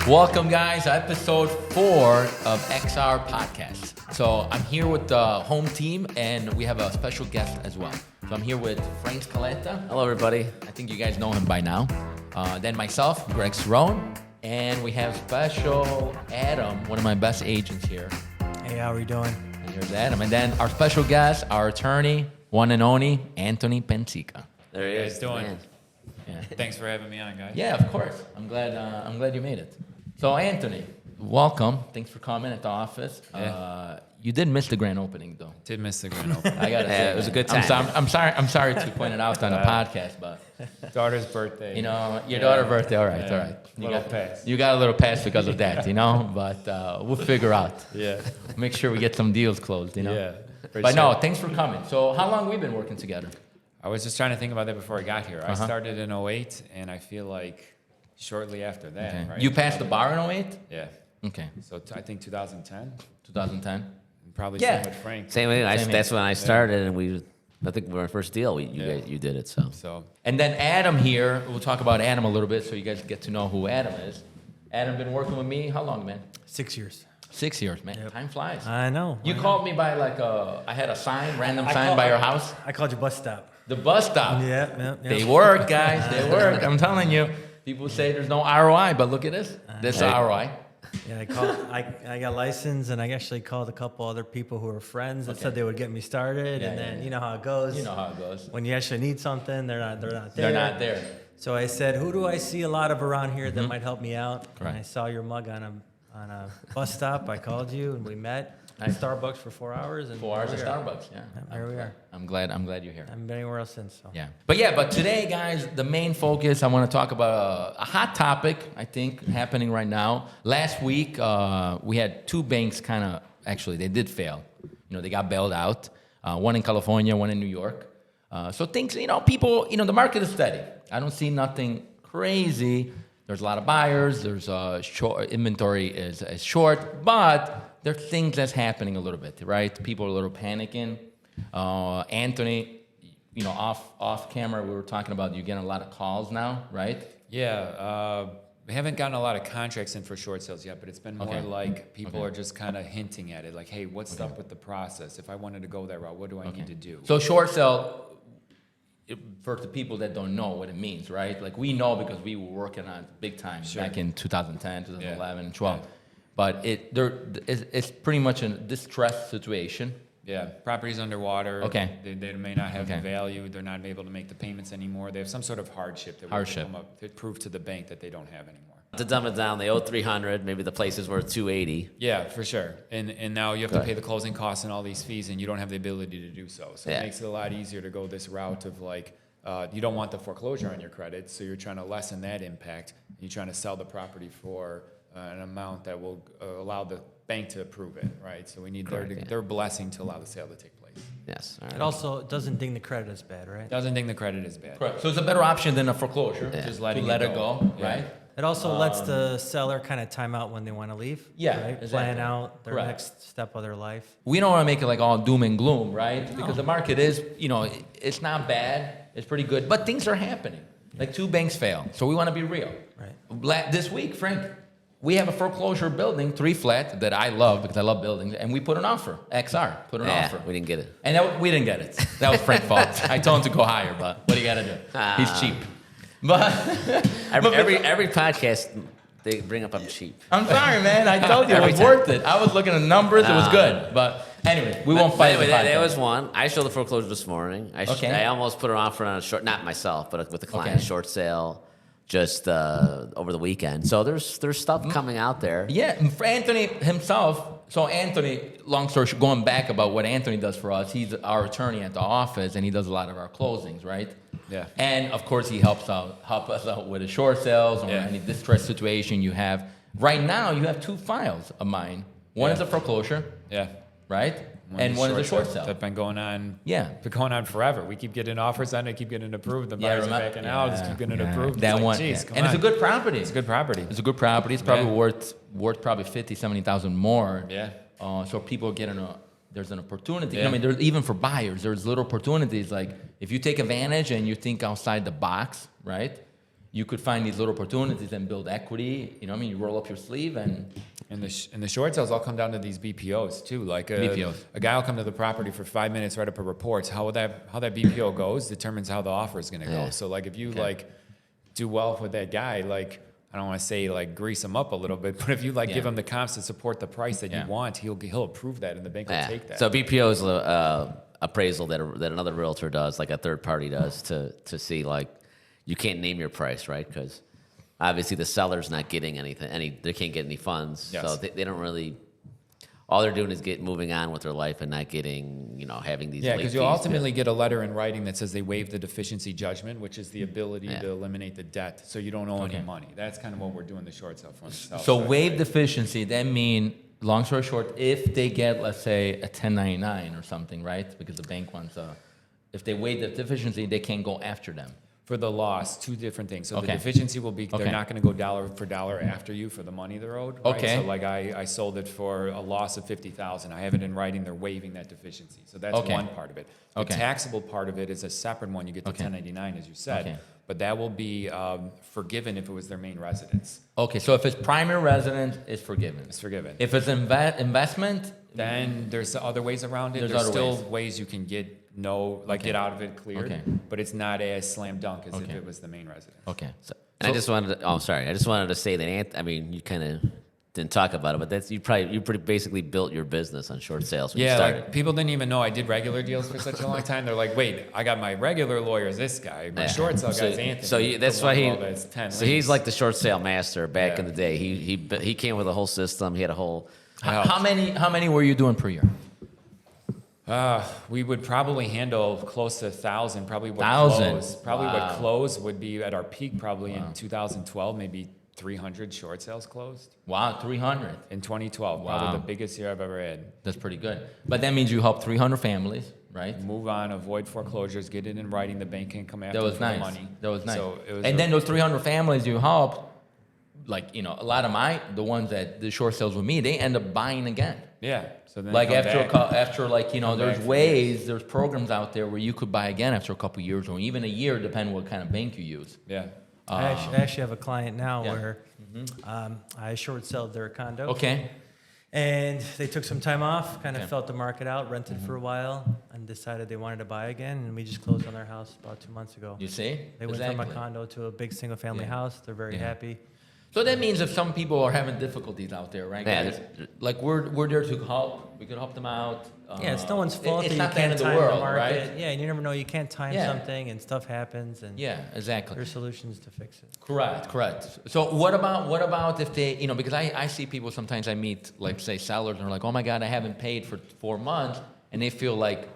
Welcome, guys, episode 4 of XR Podcast. So I'm here with the home team, and we have a special guest as well. So I'm here with Frank Scaletta. Hello, everybody. I think you guys know him by now. Then myself, Greg Cerrone, and we have special Adam, one of my best agents here. Hey, how are you doing? And here's Adam. And then our special guest, our attorney, one and only, Anthony Pensica. There he How you is. guys doing? Man. Yeah. Thanks for having me on, guys. Yeah, of course. I'm glad you made it. So Anthony, welcome. Thanks for coming at the office. Yeah. You did miss the grand opening, though. Did miss the grand opening. I gotta say, it was a good I'm time. I'm sorry to point it out on a podcast, but Daughter's birthday. you know, your daughter's birthday. All right, Yeah. all right. Little pass. You got a little pass because of that, you know. But we'll figure out. Yeah. Make sure we get some deals closed, you know. Yeah. for But sure. no, thanks for coming. So how long we been working together? I was just trying to think about that before I got here. I Uh-huh. started in 08, and I feel like shortly after that, Okay. right? You passed the bar in 08? Yeah. Okay. So I think 2010. 2010. Probably Yeah. same with Frank. Same way. Same That's here. when I started, and I think our first deal, Yeah. you did it. So So And then Adam here, we'll talk about Adam a little bit so you guys get to know who Adam is. Adam been working with me, how long, man? 6 years. 6 years, man. Yep. Time flies. I know. You I know. called me by I had a sign, random I sign call- by your house. I called you bus stop. The bus stop. Yeah. They work, guys. They work. I'm telling you. People say there's no ROI, but look at this. This is ROI. Yeah, I got licensed, and I actually called a couple other people who were friends that Okay. said they would get me started, Yeah, and yeah, then yeah. you know how it goes. You know how it goes. When you actually need something, they're not there. They're not there. So I said, who do I see a lot of around here that might help me out? Mm-hmm. Correct. And I saw your mug on a bus stop. I called you, and we met at Nice. Starbucks for 4 hours. And 4 hours at here we are. Starbucks. Yeah. Here we are. I'm glad you're here. I haven't been anywhere else since. So. Yeah. But today, guys, the main focus, I want to talk about a hot topic, I think, happening right now. Last week, we had two banks actually, they did fail. You know, they got bailed out. One in California, one in New York. So things, people, the market is steady. I don't see nothing crazy. There's a lot of buyers. There's short inventory is short, but there's things that's happening a little bit, right? People are a little panicking. Anthony, off camera, we were talking about you getting a lot of calls now, right? yeah, we haven't gotten a lot of contracts in for short sales yet, but it's been more Okay. like people Okay. are just kind of hinting at it, like, hey, what's up with the process? If I wanted to go that route, what do I need to do? So short sale, for the people that don't know what it means, right? Like we know because we were working on it big time Sure. back in 2010, 2011, and 12. Yeah. But it's pretty much a distressed situation. Yeah, property's underwater. Okay. They may not have Okay. the value. They're not able to make the payments anymore. They have some sort of hardship that Hardship. will come up to prove to the bank that they don't have anymore. to dumb it down, they owe 300. Maybe the place is worth 280. Yeah, for sure. And now you have Good. to pay the closing costs and all these fees, and you don't have the ability to do so. So Yeah. it makes it a lot easier to go this route of you don't want the foreclosure on your credit, so you're trying to lessen that impact. You're trying to sell the property for an amount that will allow the bank to approve it, right? So we need Correct, yeah. their blessing to allow the sale to take place. Yes. All right. It also doesn't ding the credit as bad, right? Doesn't think the credit is bad. Correct. So it's a better option than a foreclosure. Yeah. Just To letting let it go, Yeah. right? It also lets the seller kind of time out when they want to leave. Yeah, Right? exactly. Plan out their Correct. next step of their life. We don't want to make it like all doom and gloom, right? Because the market is, it's not bad. It's pretty good, but things are happening. Like two banks fail, so we want to be real. Right. This week, Frank, we have a foreclosure building, 3 flat, that I love because I love buildings, and we put an offer. XR put an offer. we didn't get it. And we didn't get it. That was Frank's fault. I told him to go higher, but what do you got to do? He's cheap. But Every podcast they bring up I'm cheap. I'm sorry, man. I told you it Every was time. worth it. I was looking at the numbers. It was good. But anyway, we won't fight Anyway, the that podcast. was one. I showed the foreclosure this morning. Okay. I almost put an offer on a short, not myself, but with the client, Okay. short sale, just over the weekend. So there's stuff coming out there. Yeah, and for Anthony himself. So Anthony, long story short, going back about what Anthony does for us, he's our attorney at the office, and he does a lot of our closings, right? Yeah. And of course, he help us out with the short sales or Yeah. any distress situation you have. Right now, you have 2 files of mine. One is a foreclosure, Yeah. right? And one is a short sale. That's been going on. Yeah. Been going on forever. We keep getting offers on it, keep getting approved. The buyers are remember- backing out, just keep getting approved. That It's one, geez, yeah. come And it's a on. good property. It's a good property. It's a good property. It's probably Yeah. worth probably 50, 70,000 more. Yeah. So people get there's an opportunity. Yeah. I mean, there's even for buyers, there's little opportunities. Like if you take advantage and you think outside the box, right? you could find these little opportunities and build equity. You know what I mean? You roll up your sleeve and And the short sales all come down to these BPOs too. Like a guy will come to the property for 5 minutes, write up a report. How that BPO goes determines how the offer is going to go. Yeah. So like if you like do well with that guy, like I don't want to say like grease him up a little bit, but if you like give him the comps to support the price that you want, he'll approve that, and the bank will take that. So BPO is appraisal that another realtor does, like a third party does, to see like you can't name your price, right? Because obviously the seller's not getting anything, they can't get any funds, Yes. so they don't really. All they're doing is moving on with their life and not getting, having these. Yeah, late because you'll fees. ultimately get a letter in writing that says they waive the deficiency judgment, which is the ability to eliminate the debt, so you don't owe any money. That's kind of what we're doing the short sale for. so waive deficiency. That mean, long story short, if they get, let's say, a 1099 or something, right? Because the bank wants if they waive the deficiency, they can't go after them. For the loss, two different things. So the Okay. deficiency will be, they're Okay. not going to go dollar for dollar after you for the money they're owed. Right? Okay. So like I sold it for a loss of 50,000. I have it in writing. They're waiving that deficiency. So that's Okay. one part of it. The Okay. taxable part of it is a separate one. You get the 1099, as you said. Okay. But that will be forgiven if it was their main residence. Okay, so if it's primary residence, it's forgiven. It's forgiven. If it's investment, Then there's other ways around it. There's There's other still ways. ways you can get get out of it cleared. Okay. But it's not as slam dunk as if Okay. it was the main residence. okay. And I just wanted to, I just wanted to say that, you kind of didn't talk about it, but that's, you pretty basically built your business on short sales when you Yeah, started. like people didn't even know I did regular deals for such a long time. They're like, wait, I got my regular lawyer is this guy, my short sale guy's Anthony. So that's why he's he's like the short sale master back in the day. He came with a whole system. He had a whole. How many were you doing per year? We would probably handle close to 1,000. Probably what 1,000? close. Probably Wow. what close would be at our peak. Probably in 2012, maybe 300 short sales closed. Wow, 300. In 2012, Wow. probably the biggest year I've ever had. That's pretty good. But that means you helped 300 families, right? Move on, avoid foreclosures, get it in writing. The bank can't come after That you was for nice. the money. That was nice. So it was And then those 300 families you helped, like, a lot of the ones that the short sales with me, they end up buying again. yeah. So then Like come after back. there's back for ways, there's programs out there where you could buy again after a couple years or even a year, depending what kind of bank you use. Yeah. I actually have a client now Yeah. where I short sold their condo. Okay. And they took some time off, kind of Okay. felt the market out, rented for a while, and decided they wanted to buy again. And we just closed on their house about 2 months ago. You see? They went from a condo to a big single family Yeah. house. They're very Yeah. happy. So that means if some people are having difficulties out there, right, Yeah, guys? Like we're there to help. We can help them out. Yeah, it's no one's fault It's that not you the end can't of the time world, the market. right? Yeah, and you never know. You can't time Yeah. something, and stuff happens, and Yeah, exactly. there's solutions to fix it. Correct. So what about if they, because I see people sometimes I meet, like say sellers, and they're like, oh my God, I haven't paid for 4 months, and they feel like,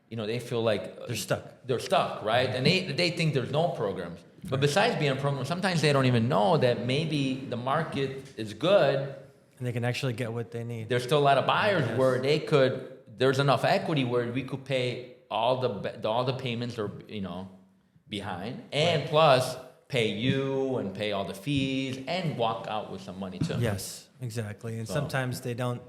They're stuck. They're stuck, right? And they think there's no programs. But besides being a program, sometimes they don't even know that maybe the market is good. And they can actually get what they need. There's still a lot of buyers where there's enough equity where we could pay all the payments are behind, and plus pay you and pay all the fees and walk out with some money too. Yes, exactly. And So- sometimes they don't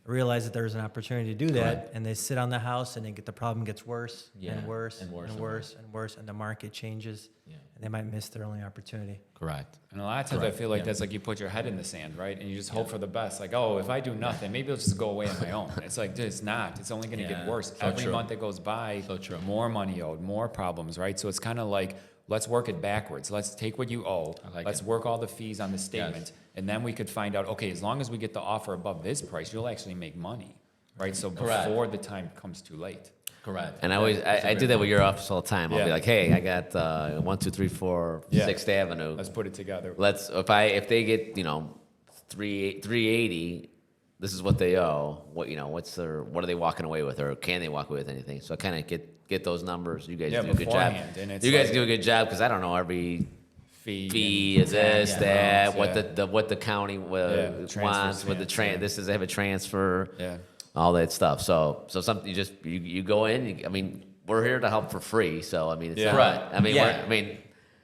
realize that there's an opportunity to do that, Correct. and they sit on the house, and the problem gets worse Yeah, and worse and worse and and worse and worse, and the market changes, Yeah. and they might miss their only opportunity. Correct. And a lot of times Correct, I feel like yeah. that's like you put your head in the sand, right? And you just hope for the best. Like, oh, if I do nothing, maybe it'll just go away on my own. It's like, dude, it's not. It's only going to Yeah, get worse. so Every true. month that goes by, So true. more money owed, more problems, right? So it's kind of like, let's work it backwards. Let's take what you owe. I like Let's it. work all the fees on the statement. And then we could find out, okay, as long as we get the offer above this price, you'll actually make money, right? So Correct. before the time comes too late. Correct. And I do that with your office all the time. I'll be Yeah. like, hey, I got 1, 2, 3, 4, Yeah. 6th Avenue. Let's put it together. If they get 380, this is what they owe. What are they walking away with, or can they walk away with anything? So I kind of get those numbers. You guys Yeah, do a good job. beforehand, and it's You guys like- do a good job because I don't know every fee and is this, tax that, amounts, what the county transfer wants, what the stamps, yeah. this is they have a transfer, Yeah. all that stuff. So something you go in. We're here to help for free. So it's Yeah. not- Right. I mean,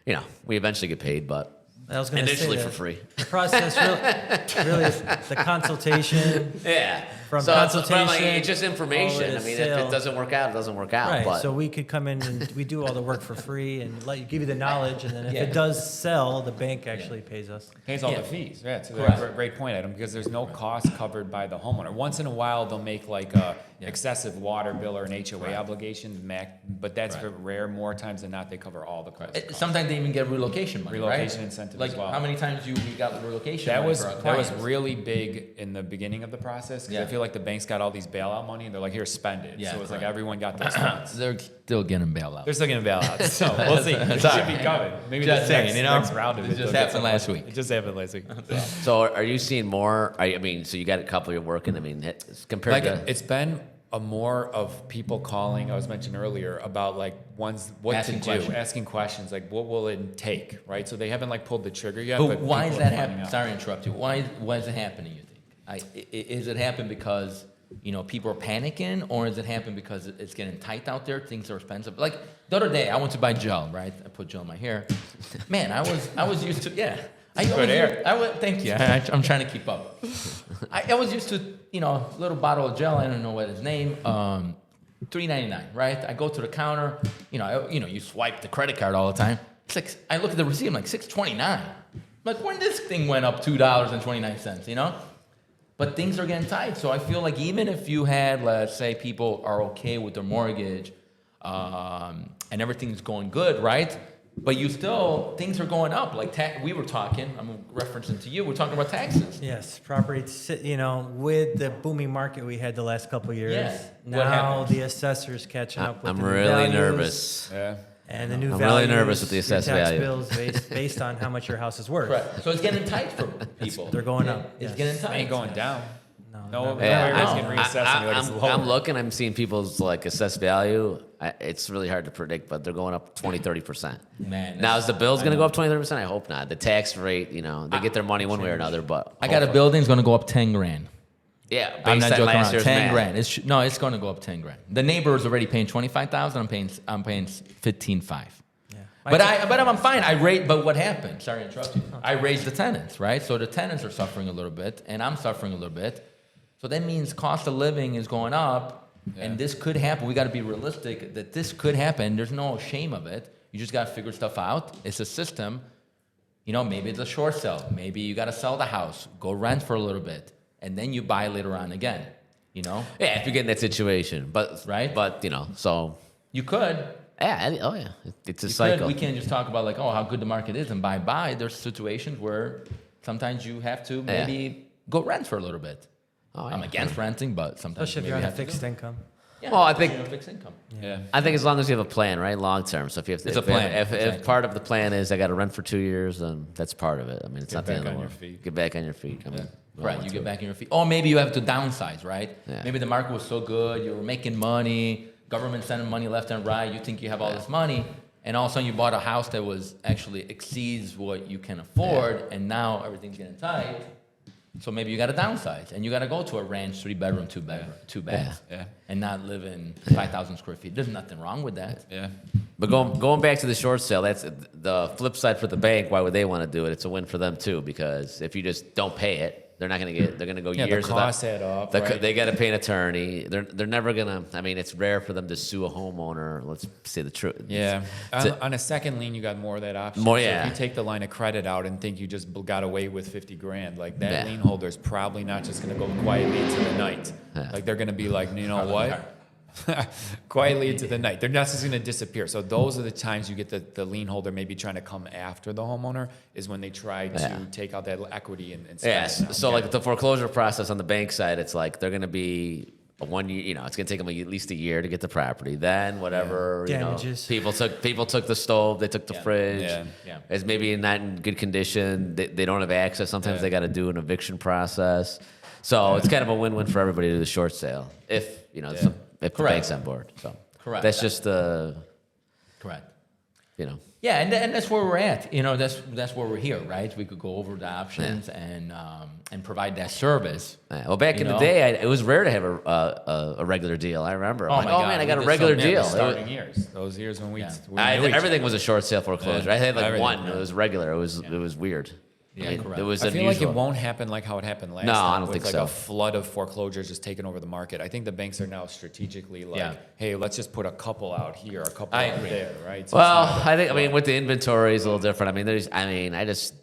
Yeah. we eventually get paid, but I was going to say Initially that for free. the process really is the consultation. Yeah. From so consultation, it's just information. all I the mean, sale. if it doesn't work out, it doesn't work out. Right, But so we could come in and we do all the work for free and give you the knowledge, and then if Yeah. it does sell, the bank actually pays us. Pays all Yeah. the fees. Yeah, it's a Correct. great point, Adam, because there's no cost covered by the homeowner. Once in a while, they'll make like a excessive water bill or an HOA obligation, but that's Right. rare. More times than not, they cover all the costs. Sometimes they even get relocation money, Relocation right? incentive Like as well. how many times we got relocation That money was for our that was clients? really big in the beginning of the process because I Yeah. feel like the banks got all these bailout money and they're like, here, spend it. Yeah, So it's like correct. everyone got those funds. They're still getting bailed out. They're still getting bailouts, so we'll see. It should be coming. Maybe Just the saying, next round of it it. just they'll get happened some last money. week. It just happened last week. so are you seeing more? I mean, so you got a couple you're working. I mean, compared Like to it's been a more of people calling. I was mentioned earlier about like what Asking to do, questions. asking questions like what will it take, right? So they haven't like pulled the trigger yet. But why people is are that finding happening? out. Sorry to interrupt you. Why is it happening, you think? Is it happen because, people are panicking, or is it happen because it's getting tight out there, things are expensive? Like the other day, I went to buy gel, right? I put gel in my hair. Man, I was used to, yeah. Good hair. Thank you. I'm trying to keep up. I was used to, a little bottle of gel. I don't know what his name. $3.99, right? I go to the counter. You swipe the credit card all the time. It's like I look at the receipt. I'm like $6.29. Like when this thing went up $2.29, But things are getting tight. So I feel like even if you had, let's say, people are okay with their mortgage, and everything's going good, right? But things are going up. Like we were talking, I'm referencing to you, we're talking about taxes. Yes, property, with the booming market we had the last couple of years. Yeah. What Now happened? the assessor's catching up with I'm the new really values nervous. Yeah. And the new I'm values. really nervous with the assessed your tax value. bills based on how much your house is worth. Right. So it's getting tight for people. They're going up, It's yes. getting It tight. ain't going down. No, No, Yeah, everybody's I- getting reassessed. and it's lower. I'm looking. I'm seeing people's like assessed value. It's really hard to predict, but they're going up 20-30%. Man, Now is the bill's I going to know. go up 20-30%? I hope not. The tax rate, they get their money one way or another. But I got a building's going to go up 10 grand. Yeah, I'm based not on joking last around. year's 10 math. grand. It's going to go up 10 grand. The neighbor is already paying 25,000. I'm paying 15.5. Yeah. But I'm fine. But what happened? Sorry to interrupt you. I raised the tenants, right? So the tenants are suffering a little bit, and I'm suffering a little bit. So that means cost of living is going up, and this could happen. We got to be realistic that this could happen. There's no shame of it. You just got to figure stuff out. It's a system. Maybe it's a short sale. Maybe you got to sell the house, go rent for a little bit, and then you buy later on again. Yeah, if you get in that situation, but Right? But so You could. yeah, it's a You cycle. could. We can't just talk about how good the market is and buy. There's situations where sometimes you have to maybe go rent for a little bit. Oh, I'm yeah. against renting, but sometimes Especially if maybe you're on you a have to fixed do it. income. Yeah, Well, I think- fixed income. Yeah. I think as long as you have a plan, right, long term. So if you have to, It's a plan, If exactly. part of the plan is I got to rent for 2 years, then that's part of it. I mean, it's Get not the end back of the on your world. feet. Get back on your feet. I mean, Right, you get back on your feet. Or maybe you have to downsize, right? Yeah. Maybe the market was so good, you were making money, government sending money left and right, you think you have all this money, and all of a sudden you bought a house that was actually exceeds what you can afford, and now everything's getting tight. So maybe you got to downsize, and you got to go to a ranch, 3-bedroom, 2 baths, Yeah. and not live in 5,000 square feet. There's nothing wrong with that. Yeah. But going back to the short sale, that's the flip side for the bank. Why would they want to do it? It's a win for them too, because if you just don't pay it, they're not going to get. They're going to go Yeah, years the costs add up. Right? They got to pay an attorney. They're never gonna. I mean, it's rare for them to sue a homeowner. Let's say the truth. Yeah. To- On a second lien, you got more of that option. More, So yeah. if you take the line of credit out and think you just got away with 50 grand, like that Yeah. lien holder is probably not just going to go quietly into the night. Yeah. Like they're going to be like, you know Probably what? not. Quietly into the night. They're not just going to disappear. So those are the times you get the lien holder maybe trying to come after the homeowner is when they try to Yeah. take out that equity and spend Yes. it now. So Yeah. like the foreclosure process on the bank side, it's like they're going to be a 1 year. It's going to take them at least a year to get the property. Then whatever Damages. people took the stove, they took the Yeah. fridge. Yeah. Yeah. It's maybe not in good condition. They don't have access. Sometimes Yeah. they got to do an eviction process. So it's kind of a win-win for everybody to do the short sale if the Correct. bank's on board. So Correct. that's just Correct. you know. Yeah, and that's where we're at. That's where we're here, right? We could go over the options and provide that service. Yeah, well, back in the day, it was rare to have a regular deal. I remember. I'm Oh like, my oh God, man, I we got a did regular something- deal. The It was- starting years, those years when we Yeah. knew each everything other. was a short sale foreclosure. Yeah. I had like Everything, one. yeah. It was regular. It was weird. Yeah, correct. It was I feel like unusual. it won't happen like how it happened last No, time. I don't with think like so. a flood of foreclosures just taking over the market. I think the banks are now strategically like, Yeah. hey, let's just put a couple out here, a couple I out agree. there, right? So Well, it's not I think with the inventory is a little different. I mean, I just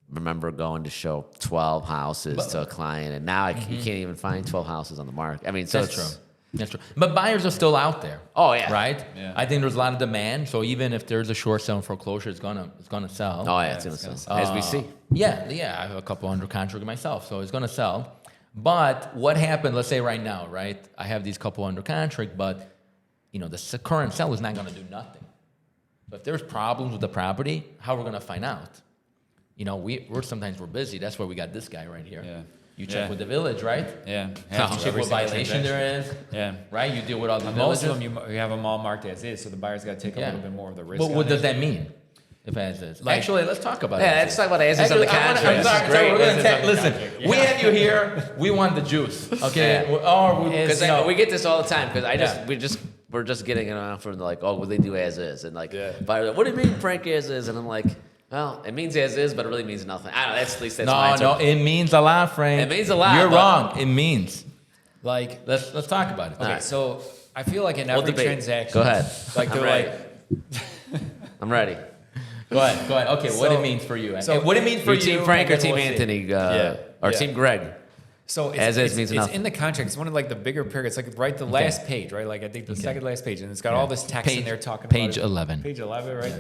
remember going to show 12 houses to a client, and now you can't even find 12 houses on the market. I mean, so That's it's, true. That's true. But buyers are still out there. Oh, yeah. Right? Yeah. I think there's a lot of demand. So even if there's a short sale foreclosure, it's gonna sell. Oh yeah, it's gonna sell as we see. Yeah, I have a couple under contract myself, so it's gonna sell. But what happened? Let's say right now, right? I have these couple under contract, but the current seller is not gonna do nothing. So if there's problems with the property, how we're gonna find out? Sometimes we're busy. That's why we got this guy right here. Yeah. You check Yeah. with the village, right? Yeah. You Have to check every what single violation there is, Yeah. right? You deal with all the And most villages. of them, you have them all marked as is, so the buyer's got to take a little bit more of the risk. But on what it. does that mean? If as is. Actually, let's talk about it. Yeah, let's talk about as is on the contract. I'm This sorry, is great. we're gonna As is on the listen, contract. we have you here. We want the juice, okay? Because we get this all the time. Because Yeah. we're just getting it on from like, oh, well, they do as is, and like, Yeah. buyer's like, what do you mean, Frank, as is? And I'm like, well, it means as is, but it really means nothing. I don't know. That's my No, interpretation. it means a lot, Frank. It means a lot, You're but- wrong. It means. Like, Let's talk about it. okay, right. so I feel like in We'll every debate. transaction, Go ahead. Like I'm they're ready. like, I'm ready. Go ahead. Okay, what So- it means for you. so What it means for You you. Team Frank or and then Team we'll see. Anthony? Yeah. Or Yeah. Team Greg? so As is means it's nothing. in the contract. It's one of like the bigger paragraphs, like right the last page, right? Like I think the second last page, and it's got all this text in there talking Page about it. 11. Page 11, right?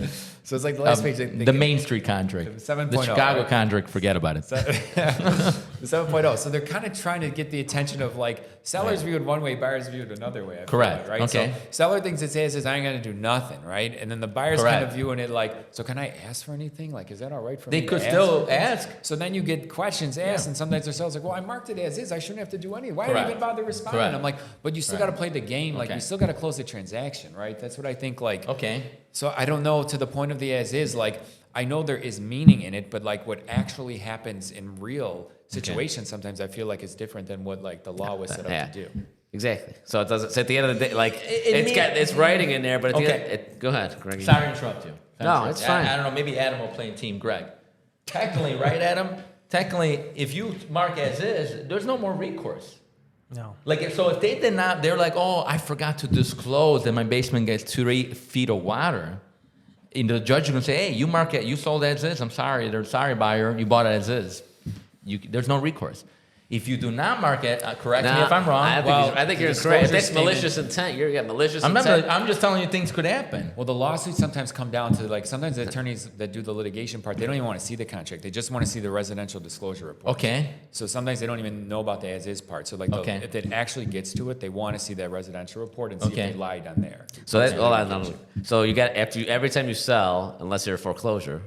So it's like the last page. They The give- Main Street contract. The 7.0, The Chicago right? contract, forget about it. The 7.0. So they're kind of trying to get the attention of like sellers viewed one way, buyers viewed another way. I feel Correct. like, right? Okay. So seller thinks it says I ain't gonna do nothing, right? And then the buyer's kind Correct. of viewing it like, so can I ask for anything? Like, is that all right for me? They to could ask still for things? ask. So then you get questions asked, Yeah. and sometimes the seller's like, well, I marked it as is. I shouldn't have to do anything. Why did I Correct. even bother responding? Correct. I'm like, but you still Right. got to play the game. Like, Okay. you still got to close the transaction, right? That's what I think. Like, Okay. so I don't know to the point of the as is, like I know there is meaning in it, but like what actually happens in real situations sometimes I feel like is different than what like the law was set up Yeah. to do. Exactly. So it doesn't. So at the end of the day, like It it's writing in there, but at the Okay. end, go ahead, Greg. Sorry to interrupt you. No, it's fine. I don't know. Maybe Adam will play in Team Greg. Technically, right, Adam? Technically, if you mark as is, there's no more recourse. No. Like, so if they did not, they're like, oh, I forgot to disclose that my basement gets 3 feet of water. And the judge is going to say, hey, you mark it, you sold as is. I'm sorry. They're sorry, buyer. You bought it as is. There's no recourse. If you do not mark it, correct me if I'm wrong. I think you're the correct. If disclosure that's statement- malicious intent, you're malicious I'm intent. just telling you things could happen. Well, the lawsuits sometimes come down to like sometimes the attorneys that do the litigation part, they don't even want to see the contract. They just want to see the residential disclosure report. Okay. So sometimes they don't even know about the as is part. So like Okay. if it actually gets to it, they want to see that residential report and see Okay. if they lied on there. So that's hold on. No. So you got every time you sell, unless you're a foreclosure,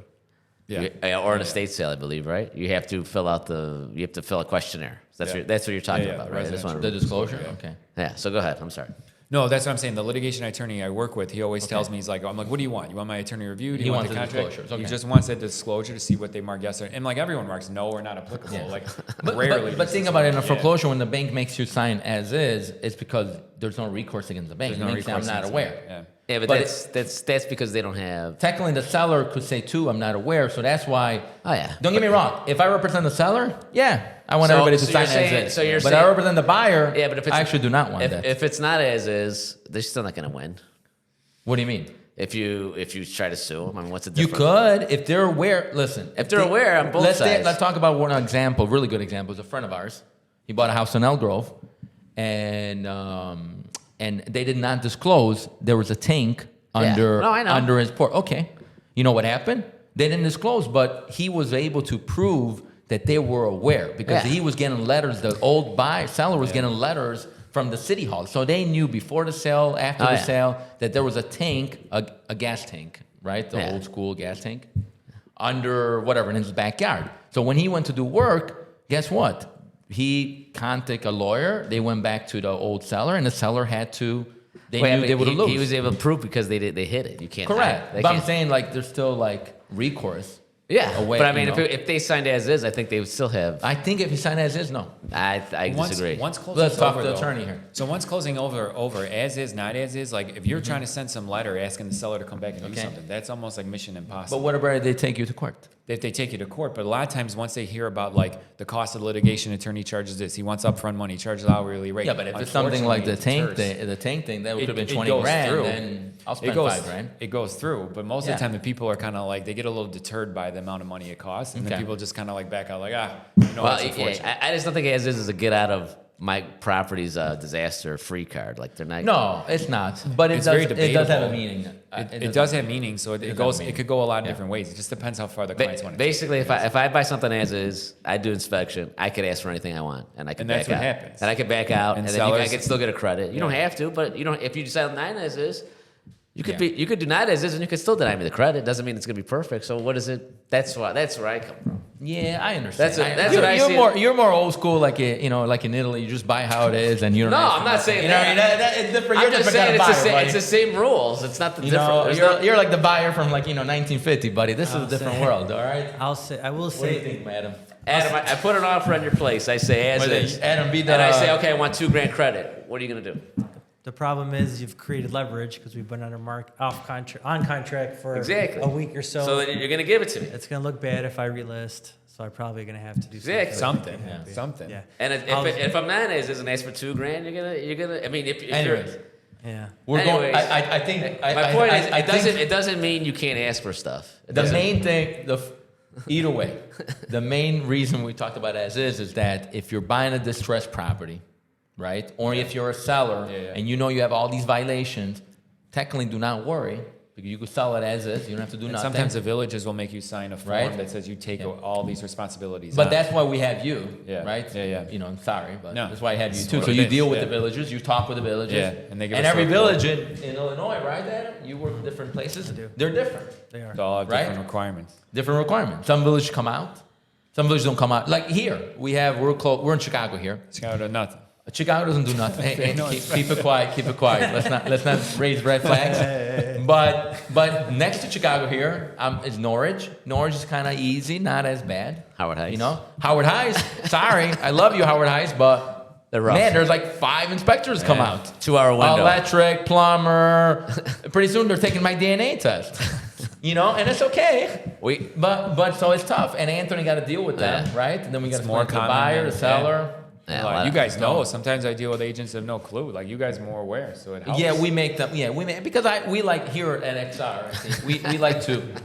or an estate sale, I believe, right? You have to fill a questionnaire. That's what you're talking about, right? This one. The disclosure? Yeah. Okay. Yeah. So go ahead. I'm sorry. No, that's what I'm saying. The litigation attorney I work with, he always tells me, he's like, I'm like, what do you want? You want my attorney review? Do He you want wants the the contract? disclosures, He okay. just wants that disclosure to see what they mark yes or, and like everyone marks no or not applicable. Yeah. Like But rarely. but does think this about it in a work. Yeah. foreclosure when the bank makes you sign as is, it's because there's no recourse against the bank. There's The no bank say, I'm recourse not against aware. it. Yeah. Yeah, but, But that's because they don't have. Technically, the seller could say too, I'm not aware. So that's why. Oh yeah. Don't get me wrong. If I represent the seller, yeah, I want everybody to so sign you're saying- as is. so you're but saying- I represent the buyer. Yeah, but if it's, I actually do not want that. If it's not as is, they're still not going to win. What do you mean? If you try to sue them, I mean, what's the You difference? could if they're aware. Listen, If they're aware on both sides. Let's talk about one example. Really good example. Is a friend of ours. He bought a house in Elk Grove, and they did not disclose there was a tank under No, I know. under his porch. Okay, you know what happened? They didn't disclose, but he was able to prove that they were aware because Yeah. he was getting letters. The old seller was getting letters from the city hall, so they knew before the sale, after Oh, the yeah. sale, that there was a tank, a gas tank, right? The Yeah. old school gas tank under whatever in his backyard. So when he went to do work, guess what? He contacted a lawyer. They went back to the old seller, and the seller had to they Wait, I knew mean, they would have lost. he was able to prove because they hit it. You can't. Correct. They But I'm can't- saying like there's still like recourse. Yeah, away, but I mean, you know. if they signed as is, I think they would still have. I think if you sign as is, no. I disagree. Once closing's Let's talk over, to the though- attorney here. So once closing over as is, not as is, like if you're trying to send some letter asking the seller to come back and do Okay. something, that's almost like mission impossible. But what about they take you to court? If they take you to court, but a lot of times once they hear about like the cost of litigation, attorney charges this, he wants upfront money, charges hourly rate. Yeah, but if it's something like the tank thing, that would have been It 20 goes grand, through. then I'll It spend goes, $5,000. it goes through, but most of Yeah. the time the people are kind of like, they get a little deterred by the amount of money it costs, and Okay. then people just kind of like back out like, you know, Well, it's unfortunate. yeah, I just don't think as is a get out of my property's disaster free card. Like they're not. No, it's not. But It's very it does have a debatable. meaning. It does have meaning, so it does goes. have It meaning. could go a lot of Yeah. different ways. It just depends how far the clients want to. Basically, if I buy something as is, I do inspection. I could ask for anything I want, and I can And back that's what out. happens. And I can back out, And and then I sellers- can still get a credit. You don't Yeah. have to, but you don't. If you decide not as is, you could Yeah. you could do not as is, and you could still deny me the credit. Doesn't mean it's gonna be perfect. So what is it? That's where I come from. Yeah, I understand. That's what I you're see. You're more old school, like like in Italy, you just buy how it is, and you don't. No, ask I'm for not nothing. saying You know, that. it's different. I'm You're just different saying kind of it's buyer, it's the same rules. It's not the You different. know, there's you're, no- you're like the buyer from 1950, buddy. This is a I'll different say- world, all right? I will What do you say, think, madam? Adam, I put an offer on your place. I say as Well, then, is. Adam, be and I the- say, okay, I want $2,000 credit. What are you gonna do? the problem is you've created leverage because we've been on contract for Exactly. a week or so. So then you're gonna give it to me. It's gonna look bad if I relist, so I'm probably gonna have to do Exactly. something, Yeah. something. Yeah. And I'll- if I'm not as is and ask for $2,000, you're gonna. I mean, if you're, Anyways, Yeah. we're going. Anyways, I think. my point is, I think it doesn't mean you can't ask for stuff. It the doesn't. main thing, either way, the main reason we talked about as is that if you're buying a distressed property, right, or if you're a seller Yeah. and you know you have all these violations, technically do not worry because you could sell it as is. You don't have to do And nothing. sometimes the villages will make you sign a form Right. that says you take Yeah. all these responsibilities. But on. that's why we have you, Yeah. right? Yeah. You know, I'm sorry, but No. that's why I have you It's too. what So it you is, deal with yeah. the villages, you talk with the villages, Yeah, and they give and us every a village in Illinois, right, Adam? You work in different places. do. They're different. They are. They all have Right? different requirements. Different requirements. Some villages come out. Some villages don't come out. Like here, we're close. We're in Chicago here. It's kind of nothing. Chicago doesn't do nothing. Hey, No, keep it quiet. Keep it quiet. Let's not raise red flags. But next to Chicago here is Norwich. Norwich is kind of easy, not as bad. Howard Heights. You know, Howard Heights. Sorry, I love you, Howard Heights, but They're rough. man, there's like 5 inspectors come Yeah. out. 2-hour window. Electric, plumber. Pretty soon they're taking my DNA test. You know, and it's okay. But so it's tough, and Anthony got to deal with that, Yeah. right? And then we got to It's more explain to the common buyer, than- the seller. Yeah, Like, well, you guys know. Sometimes I deal with agents that have no clue. Like you guys are more aware, so it helps. Yeah, we make them. Yeah, we make because we like here at XR. I think,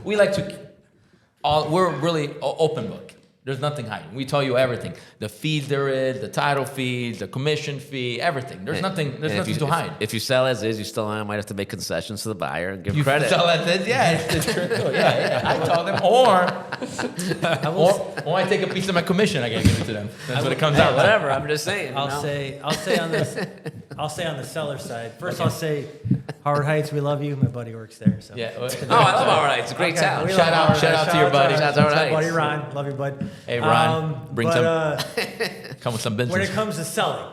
we like to. We're really open book. There's nothing hiding. We tell you everything. The fees there is, the title fees, the commission fee, everything. There's nothing. There's And nothing if to you, hide. If you sell as is, you still might have to make concessions to the buyer and give You credit. sell at this, yeah, it's true. Yeah. I tell them, or I take a piece of my commission. I gotta give it to them. That's what it comes out. Whatever. I'm just saying. I'll say on the seller side. First, I'll say Howard Heights, we love you. My buddy works there. So. Yeah. Oh, I love Howard Heights. It's a great Okay, town. we Shout love out- Howard shout Heights. out to your buddy. Shout out to Howard my buddy Heights. Ron. Love you, bud. Hey, Ron, bring but, some- Come with some when business. it comes to selling,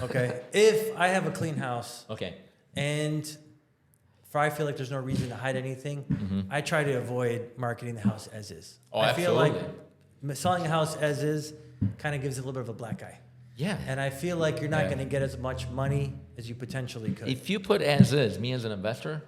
okay, if I have a clean house Okay. and if I feel like there's no reason to hide anything, I try to avoid marketing the house as is. Oh, I feel like absolutely. selling a house as is kind of gives it a little bit of a black eye. Yeah. And I feel like you're not Yeah. going to get as much money as you potentially could. If you put as is, me as an investor,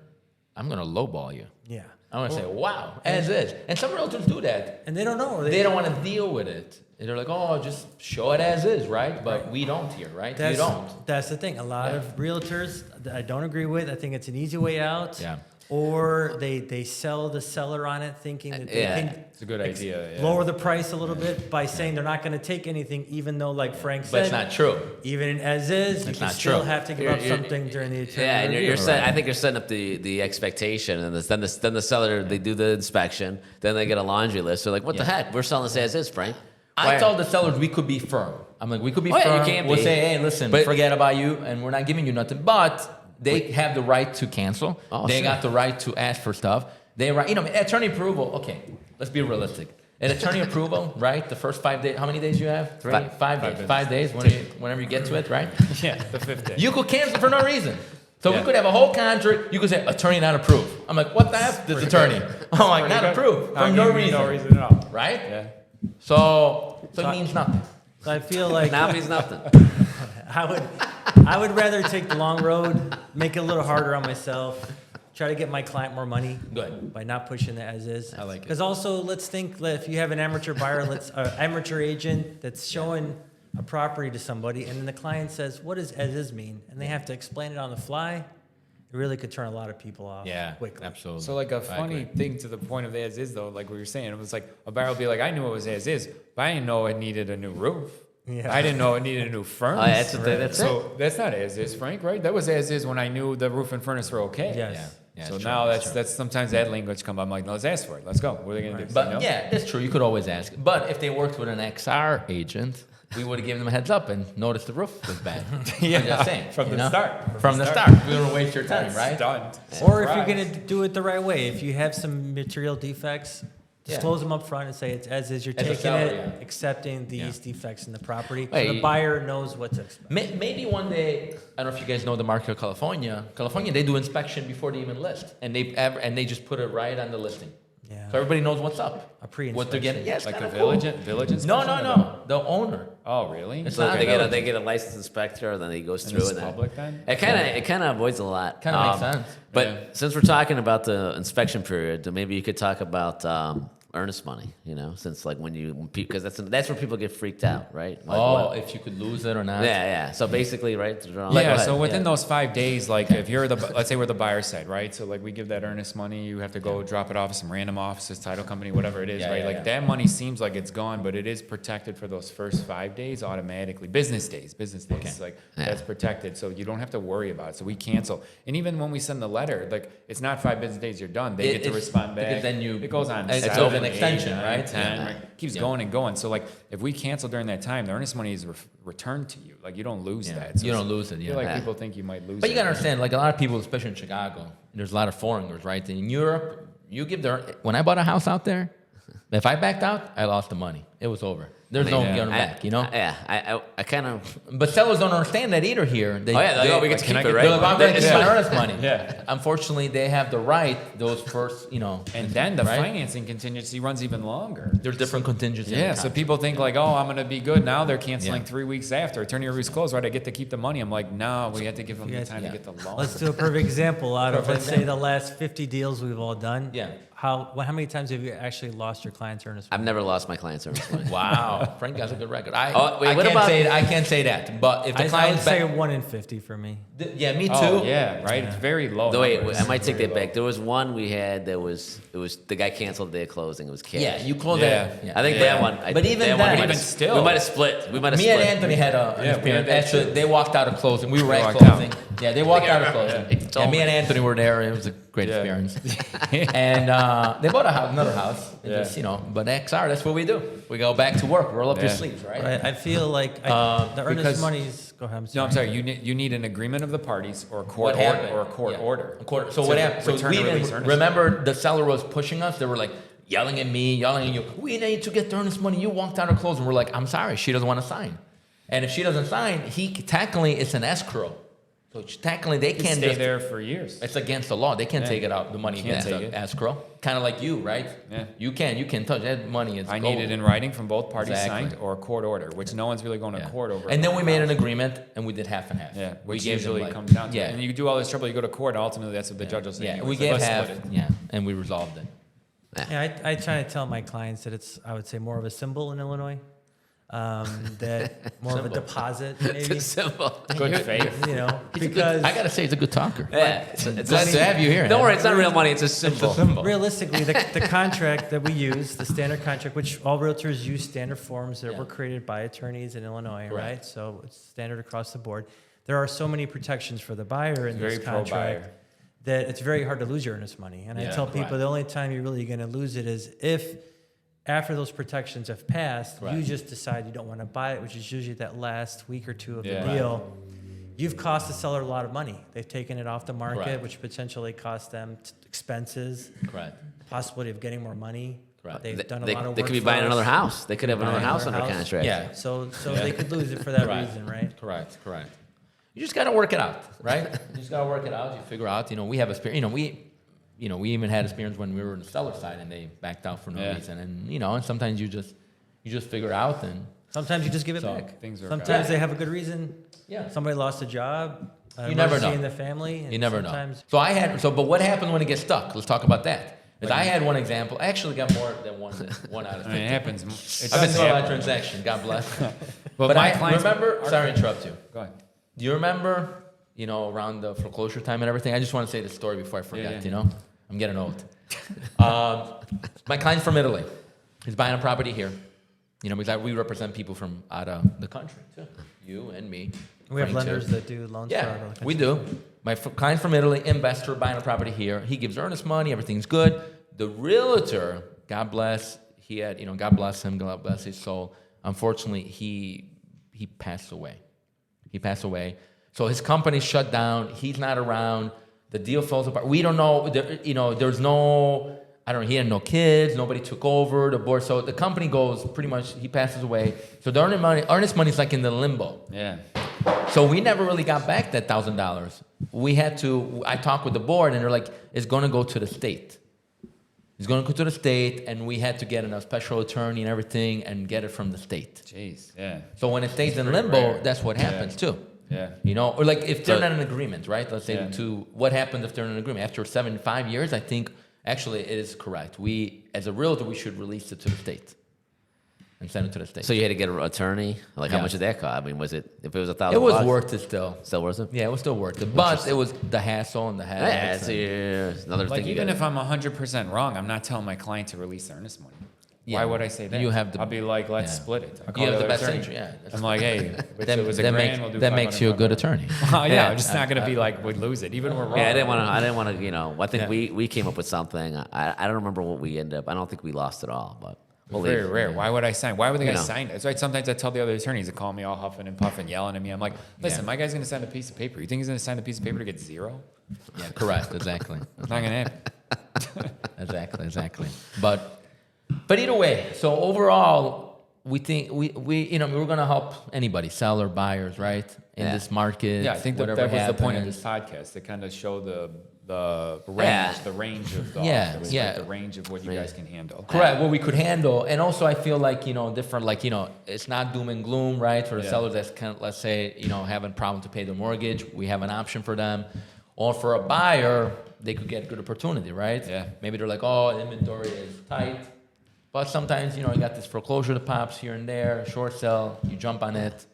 I'm gonna lowball you. Yeah. I'm gonna say, wow, as is. And some realtors do that. And they don't know. They don't want to deal with it. They're like, oh, just show it as is, right? But we don't here, right? You don't. That's the thing. A lot Yeah. of realtors that I don't agree with. I think it's an easy way out. Yeah. Or they sell the seller on it thinking that they Yeah. can It's a good idea. Yeah. lower the price a little bit by saying they're not going to take anything, even though, like Frank But said, it's not true. even in as is, you That's can not still true. have to give up something during the attorney Yeah, and review. you're setting, I think you're setting up the expectation, and then the seller, they do the inspection, then they get a laundry list. They're like, what the Yeah. heck? We're selling this as is, Frank. I Why- told the sellers we could be firm. I'm like, we could be Oh, yeah, firm. you can We'll be. say, hey, listen, But- forget about you, and we're not giving you nothing. But they have the right to cancel. Oh, They sure. got the right to ask for stuff. They right, attorney approval. Okay, let's be realistic. An attorney approval, right? The first 5 days. How many days you have? 3, 5 days. 5 days. Whenever you get to it, right? Yeah, the 5th day. You could cancel for no reason. So we could have a whole contract. You could say attorney not approved. I'm like, what the F? This attorney? I'm like, not approved for no reason. No reason at all. Right? Yeah. So it means nothing. So I feel like Now means nothing. I would rather take the long road, make it a little harder on myself, try to get my client more money. Good. By not pushing the as is. I like it. Because also, let's think that if you have an amateur buyer, amateur agent that's showing a property to somebody, and then the client says, "What does as is mean?" and they have to explain it on the fly. It really could turn a lot of people off. Yeah, quickly. absolutely. So like a funny thing to the point of as is though, like what you're saying, it was like a buyer will be like, I knew it was as is, but I didn't know it needed a new roof. Yeah. I didn't know it needed a new furnace. That's what that's it. So that's not as is, Frank, right? That was as is when I knew the roof and furnace were okay. Yes. Yeah, So it's now true, that's sometimes that language come up. I'm like, no, let's ask for it. Let's go. What are they gonna do? But You know? yeah, that's true. You could always ask. But if they worked with an XR agent, we would have given them a heads up and noticed the roof was bad. Yeah, I'm just saying. from you the know? start. From the start. We don't waste your time, That's right? Stunned. Or if you're Surprise. going to do it the right way, if you have some material defects, disclose them up front and say it's as is. You're As a taking seller, it, yeah. accepting these defects in the property. So Hey, the buyer knows what to expect. Maybe one day, I don't know if you guys know the market of California. California, they do inspection before they even list, and they just put it right on the listing, Yeah. so everybody knows what's up, A pre-inspection. what they're getting. Yes, Like a kinda village, cool. village No, inspection? no, or no. The owner. Oh, really? It's So not they a get a licensed inspector, then he goes And through this and is then public then? it kind of avoids a lot. Kind of makes sense. But Yeah. since we're talking about the inspection period, then maybe you could talk about earnest money. You know, since like because that's where people get freaked out, right? Like, Oh, if you could lose it or not. yeah. So basically, right? Yeah, go so ahead. within Yeah. those 5 days, like if you're let's say we're the buyer side, right? So like we give that earnest money, you have to go drop it off at some random offices, title company, whatever it is, Yeah, right? yeah, Like yeah. that money seems like it's gone, but it is protected for those first 5 days automatically. Business days, like Yeah. that's protected, so you don't have to worry about it. So we cancel, and even when we send the letter, like it's not 5 business days, you're done. They get to It's- respond back. because then it goes on. it's 7, an 8, extension, 9, right? 10, Yeah. right? Keeps Yeah. going and going. So like if we cancel during that time, the earnest money is returned to you. Like you don't lose Yeah. that. So You it's- don't lose it, I feel yeah. like Yeah. people think you might lose But it. you gotta understand, like a lot of people, especially in Chicago, there's a lot of foreigners, right? In Europe, when I bought a house out there, if I backed out, I lost the money. It was over. There's no Yeah. getting back, you know? I kind of. But sellers don't understand that either here. They, Oh, yeah, they're like, we get to can keep I it, get right? They're like, I'm going to Yeah. get my earnest money. Yeah. Unfortunately, they have the right, those first, And then the right? financing contingency runs even longer. There's different contingencies. in Yeah, the so contract. people think like, oh, I'm gonna be good now. They're canceling Yeah. 3 weeks after. Attorney review's closed, right? I get to keep the money. I'm like, no, we have to give them the Yes. time Yeah. to get the loan. Let's do a perfect example out of, Perfect let's say, the last 50 deals we've all done. Yeah. How many times have you actually lost your client's earnest money? I've never lost my client's earnest money. Wow. Frank has a good record. Oh, wait, what about- I can't say that. But if the I would client's say back, 1 in 50 for me. yeah, me too. Oh, yeah, right. It's very low. No, wait, numbers. I might take Very that low. back. There was one we had that was the guy canceled the day of closing. It was cash. Yeah, you close Yeah. that. Yeah. I think Yeah. that one. But even that then- we Even might have- still. we might have split. We might have Me split. and Anthony had an Yeah, we experience. had that Actually, too. they walked out of closing. We were They at walked closing. out. Yeah, they walked out of Yeah. closing. He Yeah, told me me. and Anthony were there. It was a great Yeah. experience. And they bought a house, another house. It Yeah. just, but XR, that's what we do. We go back to work, roll up your Yeah. sleeves, right? Right? I feel like the earnest because- money's. Go ahead. No, I'm sorry. You need an agreement of the parties or a court What order happened? or a court Yeah. order. A court. So To what happened? So return we or didn't release earnest remember the seller was pushing us. They were like yelling at me, yelling at you. We need to get the earnest money. You walked out of closing. We're like, I'm sorry, she doesn't want to sign. And if she doesn't sign, technically it's an escrow. So technically they You can't stay just. there for years. It's against the law. They can't Yeah. take it out. The money Can't against take the it. escrow. Kind of like you, right? Yeah. You can touch that money. It's I gold. need it in writing from both parties Exactly. signed or a court order, which no one's really going to Yeah. court over. And then we made an agreement, and we did half and half. Yeah, we which gave them, usually like- comes down to yeah. it. And you do all this trouble, you go to court, and ultimately that's what the judge will say. Yeah, anyway. we So gave let's half. split it. Yeah, and we resolved it. Yeah, I try to tell my clients that it's, I would say, more of a symbol in Illinois. That more of a Symbol. deposit, It's maybe. simple. Good faith. Because I gotta say, he's a good talker. Yeah. Glad to have you here. Don't man. worry, it's not real money. It's a symbol. realistically, the contract that we use, the standard contract, which all realtors use standard forms that Yeah. were created by attorneys in Illinois, Correct. right? So it's standard across the board. There are so many protections for the buyer in Very this pro-buyer. contract that it's very hard to lose your earnest money. And I Yeah, tell people correct. the only time you're really going to lose it is if after those protections have passed, you Correct. just decide you don't want to buy it, which is usually that last week or two of Yeah. the deal. You've cost the seller a lot of money. They've taken it off the market, Correct. which potentially costs them expenses, Correct. possibility of getting more money. Correct. They've done a They, lot of they work. could be for buying us. another house. They could have another Buying house another under house. contract. Yeah. So they could lose it for that Correct. reason, right? Correct. you just got to work it out, right? You just got to work it out. You figure out, we have experience. We even had experience when we were on the seller side and they backed out for no reason. And, and sometimes you just figure out and. Sometimes you just give it So, back. things work Sometimes out. they have a good reason. Yeah. Somebody lost a job. You never know. In the family. And You never know. sometimes But what happens when it gets stuck? Let's talk about that. Because I had one example. I actually got more than one out of 50. I mean, it happens. It I've been does through a lot of happen. transactions. God bless. But my I clients remember. Sorry to interrupt you. Go ahead. Do you remember? Around the foreclosure time and everything. I just want to say the story before I forget. Yeah. I'm getting old. My client's from Italy. He's buying a property here. Because we represent people from out of the country too. You and me. we have Frank, too. lenders that do loans for our Yeah, country. we do. My client from Italy, investor, buying a property here. He gives earnest money. Everything's good. The realtor, God bless, he had, God bless him, God bless his soul. Unfortunately, he passed away. He passed away. So his company shut down. He's not around. The deal falls apart. We don't know. There's no. I don't know. He had no kids. Nobody took over the board. So the company goes pretty much. He passes away. So the earnest money is like in the limbo. Yeah. So we never really got back that $1,000. We had to. I talked with the board, and they're like, "It's going to go to the state. It's going to go to the state," and we had to get a special attorney and everything, and get it from the state. Jeez. Yeah. So when it stays in pretty limbo, rare. that's what happens too. Yeah. Or like if they're not in agreement, right? Let's say Yeah. what happens if they're in an agreement after 75 years? I think actually it is correct. We, as a realtor, we should release it to the state and send it to the state. So you had to get an attorney. Like, how Yeah. much did that cost? I mean, was it if it was $1,000? it was worth it still. Still worth it? Yeah, it was still worth it, but it was the hassle and the Yeah, headaches. it's another Like thing. you even gotta- if I'm 100% wrong, I'm not telling my client to release the earnest money. Yeah. Why would I say that? You have the- I'll be like, let's yeah. split it. I'll You call have the other best attorney. interest. Yeah, that's I'm like, hey, if it was a that grand, we'll do that makes you a good attorney. yeah, Yeah. I'm just not gonna be like we'd lose it, even if we're wrong. Yeah, I didn't want to. I think Yeah. we came up with something. I don't remember what we ended up. I don't think we lost it all, but we'll Very leave. rare. Why would I sign? Why would the guy You know. sign it? That's why sometimes I tell the other attorneys to call me all huffing and puffing, yelling at me. I'm like, listen, my guy's gonna sign a piece of paper. You think he's gonna sign a piece of paper to get zero? Yeah, correct. Exactly. It's not gonna happen. Exactly. But either way, so overall, we think we're going to help anybody, seller, buyers, right, in Yeah. this market. Yeah, I think that whatever was the point of happens. this podcast to kind of show the range, Yeah. the range of the Yeah, offers, yeah. like the range of what you guys can handle. Correct, what we could handle, and also I feel like different, like it's not doom and gloom, right? For the Yeah. sellers that's kind of, let's say, having a problem to pay their mortgage, we have an option for them, or for a buyer, they could get good opportunity, right? Yeah. Maybe they're like, oh, inventory is tight, but sometimes you got this foreclosure that pops here and there, short sell, you jump on it.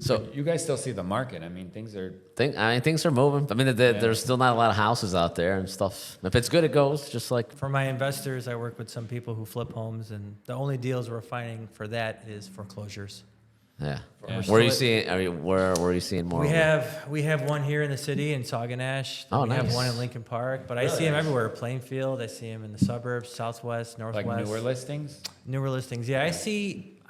So you guys still see the market. I mean, things are. Things are moving. I mean, there's still not a lot of houses out there and stuff. If it's good, it goes. Just like For my investors, I work with some people who flip homes, and the only deals we're finding for that is foreclosures. yeah. Yeah. Where are you seeing? I mean, where are you seeing more? We of it? have one here in the city in Sauganash. Oh, we have nice. one in Lincoln Park, but I see them everywhere. Plainfield, I see them in the suburbs, southwest, Like northwest. newer listings? Newer listings. Yeah,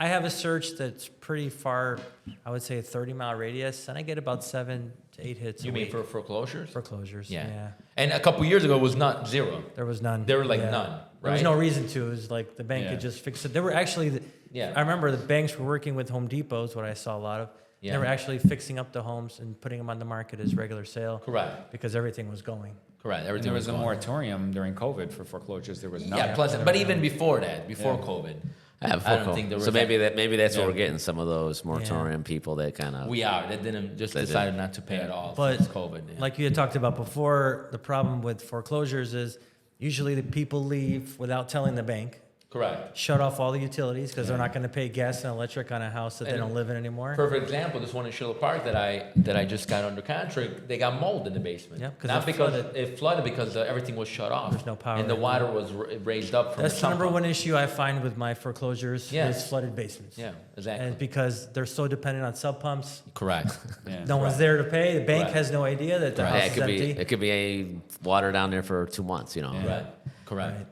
I have a search that's pretty far. I would say a 30-mile radius, and I get about 7 to 8 hits. You a mean week. for foreclosures? foreclosures? Yeah. Yeah. And a couple years ago, it was not zero. There was none. There were like Yeah. none, There was right? no reason to. It was like the bank Yeah. could just fix it. There were actually, Yeah. I remember the banks were working with Home Depots, what I saw a lot of. Yeah. They were actually fixing up the homes and putting them on the market as regular sale. Correct. Because everything was going. Correct. And Everything there was a going. moratorium during COVID for foreclosures. There was none. Yeah, pleasant. But even before that, before Yeah. COVID, Yeah, I don't think there was. so maybe that's Yeah. what we're getting. Some of those moratorium people that kind of. we are. They didn't just They decided not to pay Yeah. at all But since COVID. Yeah. like you had talked about before, the problem with foreclosures is usually the people leave without telling the bank, Correct. shut off all the utilities because they're not going to pay gas and electric on a house that they And don't live in anymore. Perfect example. This one in Schiller Park that I just got under contract. They got mold in the basement. Yeah, 'cause not it because flooded. it flooded because everything was shut off. There's no power and the right water was raised up from That's the the sump number pump. one issue I find with my foreclosures Yeah. is flooded basements. Yeah, exactly. And because they're so dependent on sub pumps, Correct. Yeah. no one's there to pay. The bank Right. has no idea that the Right. house Yeah, is it could empty. be. It could be a water down there for 2 months. Correct. Correct. Right.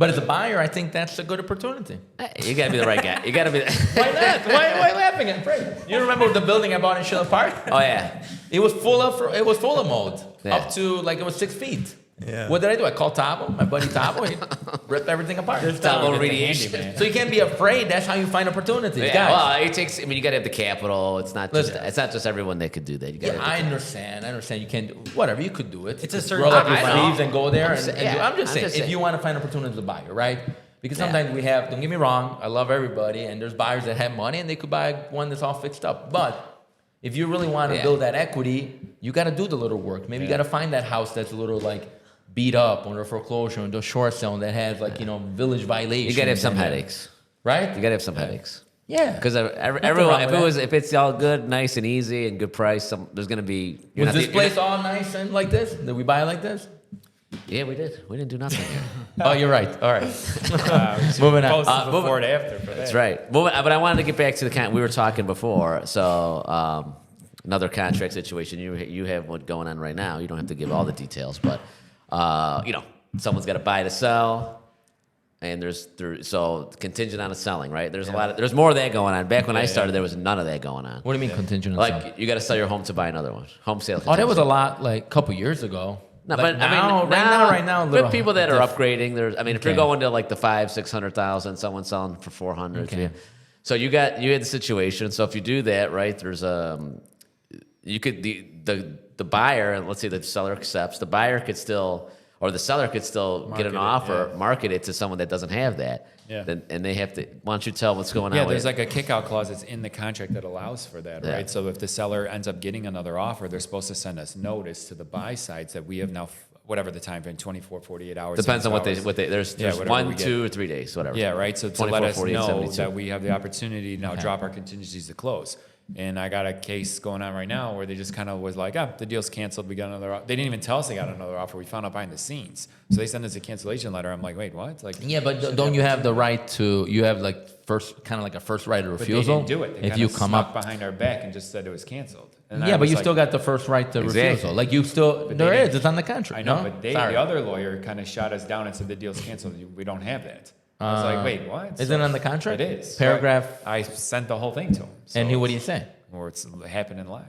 But as a buyer, I think that's a good opportunity. You gotta be the right guy. You gotta be. Why not? Why laughing at Frank? You remember the building I bought in Schiller Park? Oh yeah. It was full of mold, Yeah. up to like it was 6 feet. Yeah. What did I do? I called Tabo, my buddy Tabo. He ripped everything apart. Tabo radiation. So you can't be afraid. That's how you find opportunities, Yeah, guys. well, it takes. I mean, you got to have the capital. It's not just. Listen. It's not just everyone that could do that. You got. Yeah, I understand. You can't do whatever. You could do it. It's a certain- roll up your I know. sleeves and go there. I'm And sa- do, yeah, I'm just I'm saying, just if saying. you want to find opportunities to buy, right? Because Yeah. sometimes we have. Don't get me wrong. I love everybody, and there's buyers that have money and they could buy one that's all fixed up. But if you really want to Yeah. build that equity, you got to do the little work. Maybe you got to find that house that's a little like beat up under foreclosure and the short sale that has like village violations. You got to have some and- headaches. right? You got to have some headaches. Yeah. Because wrong everyone, with that. if it's all good, nice and easy and good price, there's gonna be. you're Was not- this you're place not- all nice and like this? Did we buy it like this? Yeah, we did. We didn't do nothing here. Oh, you're right. All right. Moving on. Posted before and after for That's that. right. But I wanted to get back to the we were talking before. So another contract situation. You have what going on right now. You don't have to give all the details, but someone's got to buy to sell, and so contingent on a selling. Right. There's a lot of there's more of that going on. Back when I started, there was none of that going on. What do you mean contingent? on Like something? you got to sell your home to buy another one. Home sale. Oh, that was a lot like a couple years ago. No, Like but now, I mean, right now, a but little people that are diff- upgrading, if you're Okay. going to like the 500,000-600,000, someone's selling for 400. Okay. So you had the situation. So if you do that, right, there's you could the buyer, let's say the seller accepts, the buyer could still or the seller could still get Market an it, offer, yeah. market it to someone that doesn't have that. Yeah. Then, and they have to. Why don't you tell what's going Yeah, on? there's with like a kickout clause that's in the contract that allows for that, Yeah. right? So if the seller ends up getting another offer, they're supposed to send us notice to the buy sides that we have now, whatever the time frame, 24, 48 hours. depends on 72 what hours. they there's Yeah, whatever 1, we get. 2, or 3 days, whatever. Yeah, right. So to 24, let us 48, know 72. that we have the opportunity to now drop our contingencies to close. And I got a case going on right now where they just kind of was like, the deal's canceled. We got another. They didn't even tell us they got another offer. We found out behind the scenes. So they sent us a cancellation letter. I'm like, wait, what? Like, Yeah, but don't you have the right to? You have like kind of like a first right of but refusal. they didn't do it. They if kinda you come snuck up. behind our back and just said it was canceled. And I Yeah, but was you like- still got the first right to Exactly. refusal. Like you still, But there they is. didn't- It's on the contract. I know, no? but Sorry. the other lawyer kind of shot us down and said the deal's canceled. We don't have that. I was like, wait, what? Is it on the contract? It is. So Paragraph. I sent the whole thing to him. So And what do you say? Or it's happening live.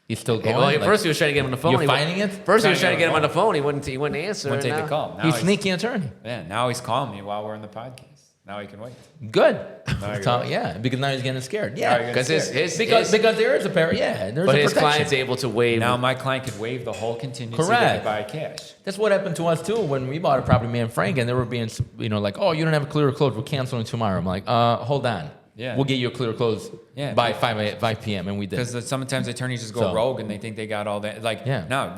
He's still Okay, going. well, Like, first he was trying to get him on the phone. you're He wouldn't- fighting it? First he was trying Trying to get him on the phone. He wouldn't answer. Wouldn't take now- the call. Now he's sneaky attorney. Yeah, now he's calling me while we're in the podcast. Now he can wait. Good. Now you're So, right. yeah, because now he's getting scared. Now Yeah, you're getting Because his, scared. his because his, there is a pair. Yeah, there's but a his protection. client's able to waive. Now my client could waive the whole contingency Correct. that they buy cash. That's what happened to us too when we bought a property, me and Frank, and they were being, like, oh, you don't have a clear close. We're canceling tomorrow. I'm like, hold on. Yeah. We'll get you a clear close Yeah. by 5 p.m. And we did. Because sometimes attorneys just go So- rogue and they think they got all that. Like, Yeah. no,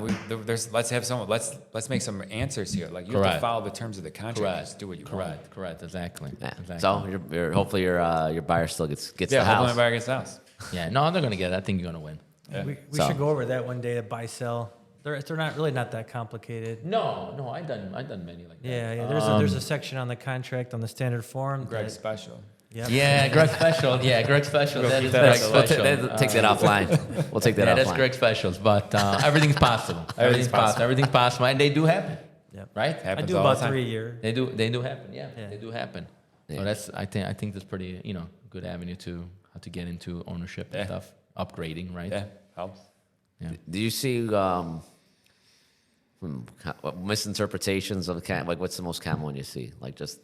let's make some answers here. Like, you have Correct. to follow the terms of the contract. Correct. Just do what you want. Correct. Exactly. Yeah. Exactly. So hopefully your buyer still gets Yeah, the hopefully house. my buyer gets the house. Yeah, no, they're gonna get it. I think you're gonna win. Yeah. We So- should go over that one day to buy sell. They're not that complicated. No, I've done many like that. Yeah. There's a section on the contract on the standard form. Greg's that- special. Yep. Yeah, Greg Special. Yeah, Greg Special. We'll That keep is that Greg as a- We'll Special. take that offline. We'll take that Yeah, offline. that's Greg Specials. But everything's possible. Everything's possible. Everything's possible, and they do happen. Yep. Right? I Happens do all the about time. 3 a year. They do happen. Yeah, Yeah. they do happen. Yeah. So that's I think that's pretty good avenue to how to get into ownership and Yeah. stuff, upgrading, right? Yeah, helps. Do you see misinterpretations of the kind? Like, what's the most common one you see? Like just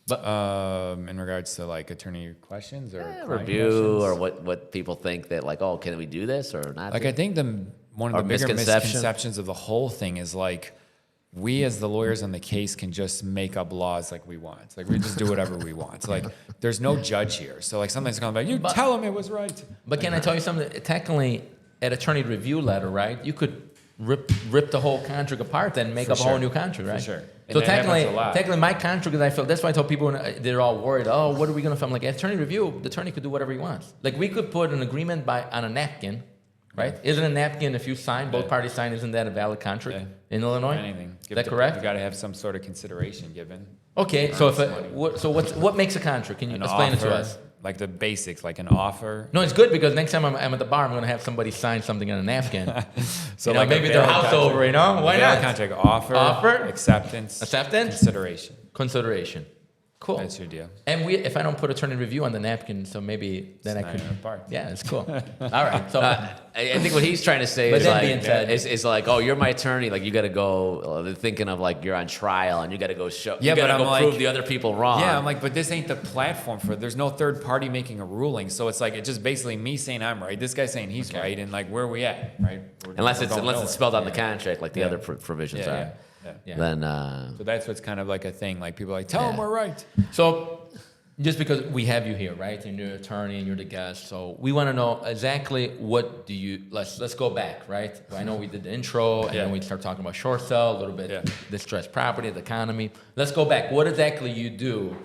In regards to like attorney questions or client review questions? or what people think that like, oh, can we do this or not? Like do I think one Or of the bigger misconception. misconceptions of the whole thing is like we as the lawyers on the case can just make up laws like we want. Like we just do whatever we want. Like there's no judge here. So like sometimes it's kind of like you But- tell him it was right. But can I tell you something? Technically, at attorney review letter, right? You could rip the whole contract apart and make For up a whole sure. new contract, For right? sure. And So that happens a lot. technically, my contract that I feel. That's why I tell people when they're all worried. Oh, what are we gonna film? Like attorney review, the attorney could do whatever he wants. Like we could put an agreement on a napkin, right? Isn't a napkin if you sign, both Yeah. parties sign? Isn't that a valid contract Yeah. in Illinois? Anything. Is that correct? You got to have some sort of consideration given. Okay, so if Money. what makes a contract? Can you An explain it to offer, us? Like the basics, like an offer. No, it's good because next time I'm at the bar, I'm gonna have somebody sign something on a napkin. So like maybe a their valid house contract. over, Why A valid not? contract offer, Offer, acceptance, acceptance, consideration. consideration. Cool. That's your deal. And if I don't put attorney review on the napkin, so maybe then It's I not could. in part. Yeah, it's cool. All right. So I think what he's trying to say But is then like, being said- is like, oh, you're my attorney. Like, you got to go. They're thinking of like you're on trial and you got to go show. Yeah, you got but to I'm go like- prove the other people wrong. Yeah, I'm like, but this ain't the platform for. There's no third party making a ruling, so it's like it's just basically me saying I'm right, this guy saying he's right, and like where are we at, right? unless We're it's going unless nowhere. it's spelled out in the contract, like the Yeah. other provisions Yeah, are. yeah, yeah. Yeah. Then So that's what's kind of like a thing. Like people are like, tell them Yeah. we're right. So, just because we have you here, right, and you're an attorney and you're the guest, so we want to know exactly what do you. Let's go back, right? I know we did the intro, and then Yeah. we start talking about short sale, a little bit Yeah. distressed property, the economy. Let's go back. What exactly you do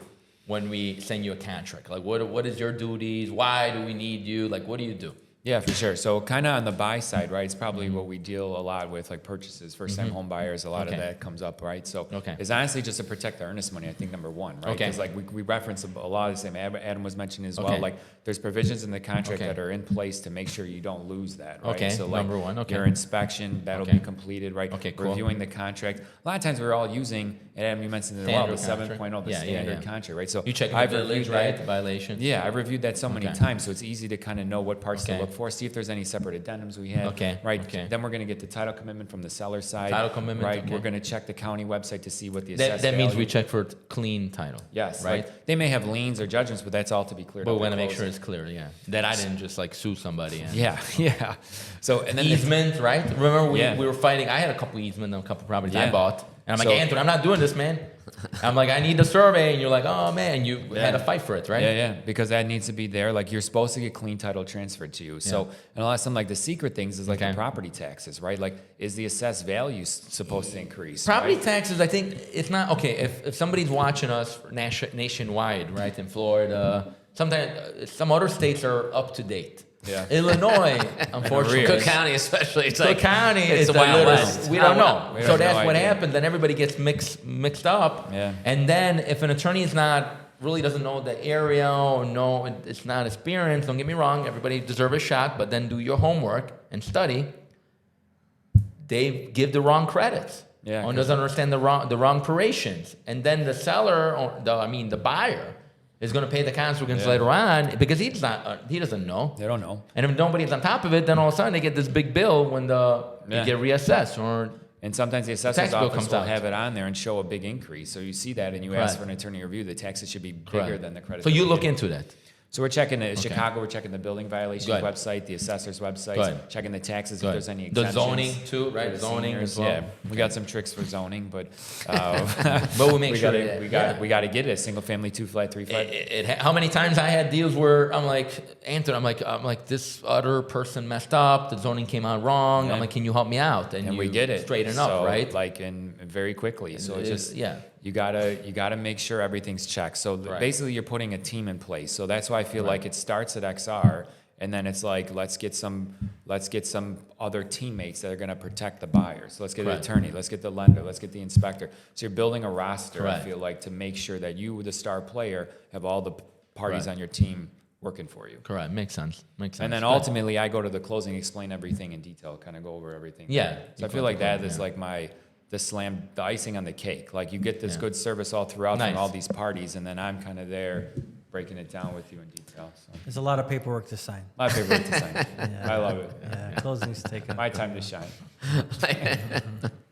when we send you a contract? Like, what is your duties? Why do we need you? Like, what do you do? Yeah, for sure. So kind of on the buy side, right? It's probably what we deal a lot with, like purchases, first-time home buyers. A lot Okay. of that comes up, right? So Okay. it's honestly just to protect the earnest money. I think number one, right? Okay. Because like we reference a lot of the same. Adam was mentioning as well. Okay. Like there's provisions in the contract Okay. that are in place to make sure you don't lose that, right? Okay, So like number one, okay. your inspection that'll Okay. be completed, right? Okay, cool. Reviewing the contract. A lot of times we're all using, and Adam, you mentioned it as well, the Standard 7.0, the contract. Yeah, yeah, standard yeah. contract, right? So You check the I've village, reviewed right? that. Violation. Yeah, I've reviewed that so many Okay. times, so it's easy to kind of know what parts Okay. to look for, see if there's any separate addendums we have. Okay, Right. okay. Then we're going to get the title commitment from the seller side. Title commitment, Right. okay. We're going to check the county website to see what the That assessed means value- we check for clean title. Yes. Right. Like, they may have liens or judgments, but that's all to be cleared But up we at want to make sure closing. it's clear, yeah. That I didn't just like sue somebody. And Yeah. Yeah. So and then the- easement, right? Remember Yeah. we were fighting. I had a couple easement on a couple properties I Yeah. bought, and I'm like, So- Anthony, I'm not doing this, man. I'm like, I need the survey, and you're like, oh man, you had a fight for it, right? Yeah, yeah, because that needs to be there. Like you're supposed to get clean title transferred to you. So, and a lot of some like the secret things is like Okay. the property taxes, right? Like, is the assessed value supposed to increase? Property right? taxes, I think it's not okay. If somebody's watching us nationwide, right, in Florida, sometimes some other states are up to date. Yeah. Illinois, unfortunately, Cook County, especially, it's Cook like County it's is the a Wild little, West. we don't know. We So have that's no what idea. happens. Then everybody gets mixed up. Yeah. And then if an attorney is not really doesn't know the area or it's not experienced, don't get me wrong, everybody deserves a shot, but then do your homework and study. They give the wrong credits. Yeah, Or doesn't understand the wrong operations. And then the seller, or the buyer, is going to pay the consequence Yeah. later on because he doesn't know. They don't know. And if nobody's on top of it, then all of a sudden they get this big bill when they Yeah. get reassessed. Or And sometimes the tax assessor's bill office comes will out. have it on there and show a big increase. So you see that and you ask for an attorney review, the taxes should be bigger Correct. than the credit. So that you we look get. into that. So we're checking Chicago, we're checking the building violations Good. website, the assessor's website, Good. checking the taxes Good. if there's any The exemptions. zoning too, right? for the Zoning seniors. as well. Yeah, we got some tricks for zoning, but But we make sure gotta, that- we got to get it a single family, 2 flat, 3 flat. How many times I had deals where I'm like, Anthony, I'm like, this other person messed up. The zoning came out wrong. Yeah. I'm like, can you help me out? And you we get it straighten so, up, right? Like and very quickly. So it's It's- just yeah. you gotta make sure everything's checked. So Right. basically, you're putting a team in place. So that's why I feel like it starts at XR, and then it's like let's get some other teammates that are gonna protect the buyer. So let's get Correct. the attorney, let's get the lender, let's get the inspector. So you're building a roster. Correct. I feel like to make sure that you, the star player, have all the parties Correct. on your team working for you. Correct. Makes sense. Makes sense. And then Good. ultimately, I go to the closing, explain everything in detail, kind of go over everything. Yeah. So I feel like that is like the icing on the cake. Like you get this Yeah. good service all throughout Nice. from all these parties, and then I'm kind of there breaking it down with you in detail. So There's a lot of paperwork to sign. my favorite to sign. Yeah. I love it. Yeah, closing's taken. My time to shine.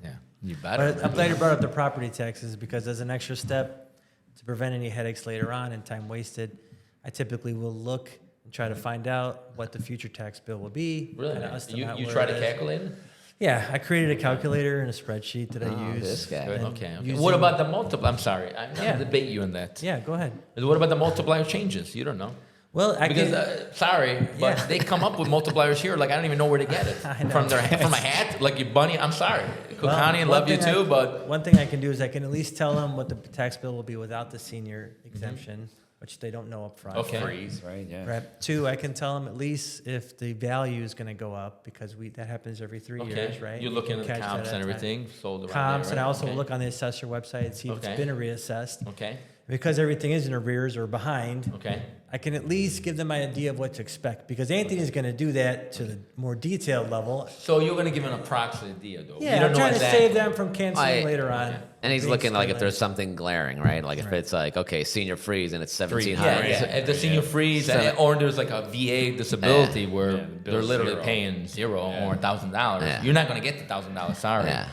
Yeah. You better. But I'm glad you brought up the property taxes because as an extra step to prevent any headaches later on and time wasted, I typically will look and try to find out what the future tax bill will be. Really? kinda estimate You where try it to is. calculate it? Yeah, I created a calculator and a spreadsheet that I Oh, use. this guy. and Okay. using- What about the multiple? I'm sorry. I'm Yeah. going to debate you on that. Yeah, go ahead. What about the multiplier changes? You don't know. Well, I Because can. sorry, but Yeah. they come up with multipliers here. Like I don't even know where to get it I know. from a hat. Like you bunny. I'm sorry, Cook Well, County, one love you thing too, but one thing I can do is I can at least tell them what the tax bill will be without the senior exemption, which they don't know up front. Okay. Freeze, right? Yeah. Right. Two, I can tell them at least if the value is going to go up because that happens every 3 years, right? You're We looking can at the catch that comps at and a time. everything sold around Comps, there, and I right? also Okay. look on the assessor website and see if Okay. it's been reassessed. Okay. Because everything is in arrears or behind, Okay. I can at least give them an idea of what to expect. Because Anthony's going to do that to the more detailed level. So you're gonna give an approximate idea, though. You Yeah, don't I'm know trying to exactly. save them from canceling I- later on. And he's Being looking like if stimulated. there's something glaring, right? Like if it's like, okay, senior freeze and it's 1,700. Yeah, if the senior freeze, So- or there's like a VA disability where Yeah, they're bill's literally zero. paying zero Yeah. or $1,000. Yeah. You're not gonna get the $1,000. Sorry. Yeah.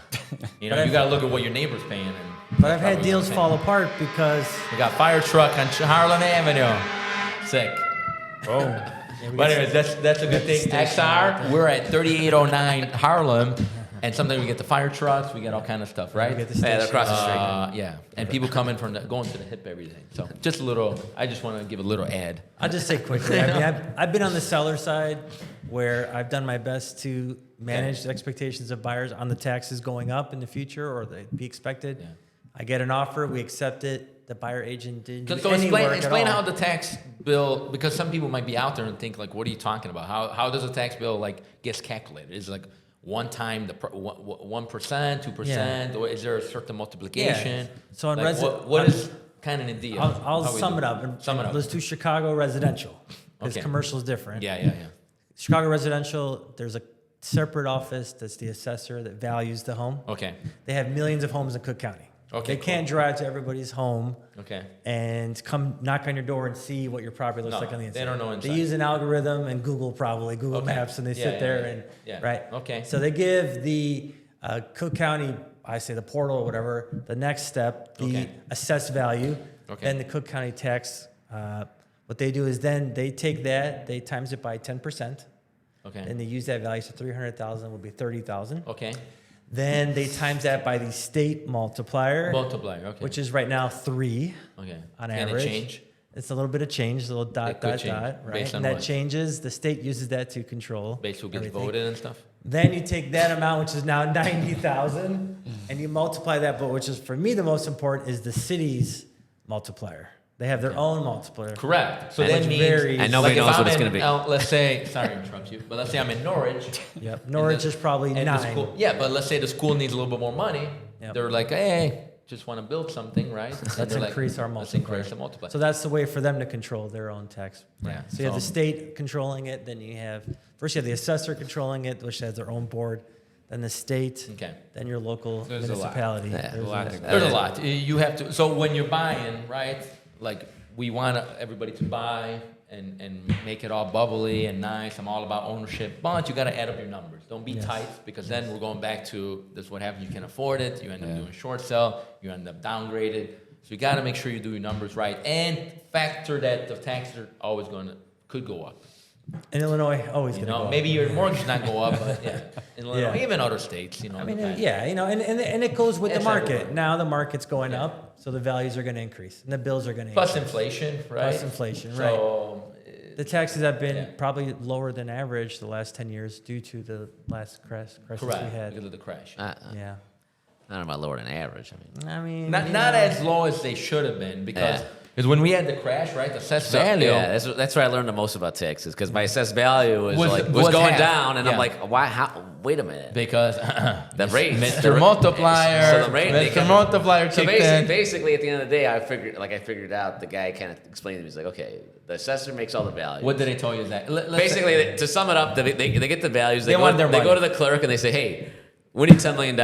You know, But you gotta look at what your neighbor's paying. And But I've had probably deals what fall apart because we got fire truck on Harlan Avenue. Sick. Oh, But anyways, that's a good thing. station XR, we're at 3809 Harlem, and sometimes we get the fire trucks, we get all kind of stuff, right? we get the Yeah, they're station. across the street. Yeah, and people coming from going to the hip every day. So just a little. I just want to give a little ad. I'll just say quickly. I mean, I've been on the seller side where I've done my best to manage the expectations of buyers on the taxes going up in the future or they be expected. Yeah. I get an offer, we accept it. The buyer agent didn't do So any work explain at all. how the tax bill, because some people might be out there and think like, what are you talking about? How does a tax bill like gets calculated? Is it like one time the 1%, 2%, or is there a certain multiplication? So in like, what is kind of the deal? I'll How we sum do it up. And Sum it up. Let's do Chicago residential because Okay. commercial is different. Yeah. Chicago residential, there's a separate office that's the assessor that values the home. Okay. They have millions of homes in Cook County. Okay, They can't drive to everybody's home Okay. and come knock on your door and see what your property looks No, like on the inside. they don't know They inside. use an algorithm and Google Okay. Maps, and they Yeah, sit yeah, there yeah, and yeah. right. Okay. So they give the Cook County, I say the portal or whatever, the next step, the Okay. assessed value. Okay. Then the Cook County tax. What they do is then they take that, they times it by 10%, Okay. and they use that value. So 300,000 will be 30,000. Okay. Then they times that by the state multiplier, Multiplier. Okay. which is right now 3 okay. on Can average. it change? It's a little bit of change, a little dot, It could dot, change. dot, right? Based on And that what? changes. The state uses that to control. Based who gets everything. voted and stuff. Then you take that amount, which is now 90,000, and you multiply that, but which is for me the most important is the city's multiplier. They have their own multiplier. Correct. So And that which means varies. And nobody if knows I'm what it's in, gonna be. Let's say, sorry to interrupt you, but let's say I'm in Norwich. Yep. Norwich is probably and the 9. school, yeah, but let's say the school needs a little bit more money. Yep. They're like, hey, just want to build something, right? And Let's they're like, increase our Let's multiplier. increase the multiplier. So that's the way for them to control their own tax. Yeah, So you have the so- state controlling it, then you have the assessor controlling it, which has their own board, then the state, Okay. then your local There's a lot. municipality. Yeah. There's A lot a- to go. There's a lot. You have to. So when you're buying, right? Like we want everybody to buy and make it all bubbly and nice. I'm all about ownership, but you got to add up your numbers. Don't be Yes. tight because then we're going back to this. Is what happens? You can afford it. You end up doing short sell. You end up downgraded. So you got to make sure you do your numbers right and factor that the taxes are always could go up. In Illinois, always You going to know, go up. maybe your mortgage not go up, but yeah, in Illinois, Yeah. even other states. You know, I mean, depends. yeah, and it goes with the It's market. everywhere. Now the market's going Yeah. up, so the values are going to increase, and the bills are going to Plus increase. inflation, right? Plus inflation, right. So, The taxes have been Yeah. probably lower than average the last 10 years due to the last crisis we correct, had. because of the crash. Yeah. I don't know about lower than average. I mean, Not you not know, as low as they should have been because Yeah. when we had the crash, right, the assessed so, value. yeah, that's where I learned the most about taxes because my assessed value was Was going half. down, and Yeah. I'm like, why? How? Wait a minute. Because The rate, Mr. Multiplier, So the rate, they Mr. come- Multiplier So kicked in. basically, at the end of the day, I figured out. The guy kind of explained to me. He's like, okay, the assessor makes all the values. What did they tell you that? Basically, to sum it up, they get the values. They want their They go money. to the clerk and they say, hey, we need $10 million.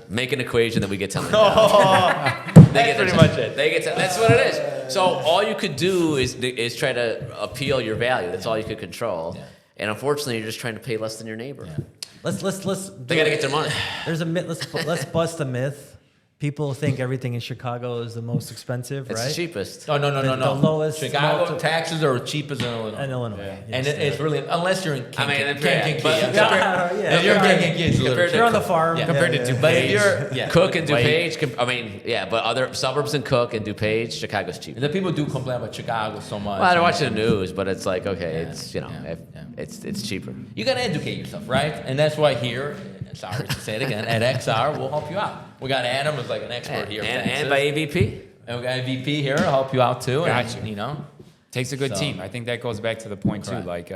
Make an equation that we get $10 million. That's pretty much it. They get that's what it is. So all you could do is try to appeal your value. That's all you could control. Yeah. And unfortunately, you're just trying to pay less than your neighbor. Yeah. Let's. They got to get their money. There's a myth. Let's bust a myth. People think everything in Chicago is the most expensive, It's right? the cheapest. Oh no. The lowest Chicago taxes are cheapest in Illinois. In Illinois. Yeah. And Yes, it's really unless you're in Kankakee. but- I'm sorry. Yeah, If you're in yeah. Kankakee, it's a little Compared to- You're on the cheaper. farm. Yeah. Compared Yeah, to yeah. DuPage, But if you're yeah, Cook and Wait. DuPage, but other suburbs in Cook and DuPage, Chicago's cheaper. The people do complain about Chicago so much. Well, I don't watch the news, but it's like, okay, Yeah, it's, yeah. it's cheaper. You got to educate yourself, right? And that's why here, sorry to say it again, at XR, we'll help you out. We got Adam who's like an expert here. And by AVP. And we got a VP here to help you out too. Gotcha. And, you know, Takes a good So- team. I think that goes back to the point too. Correct. Like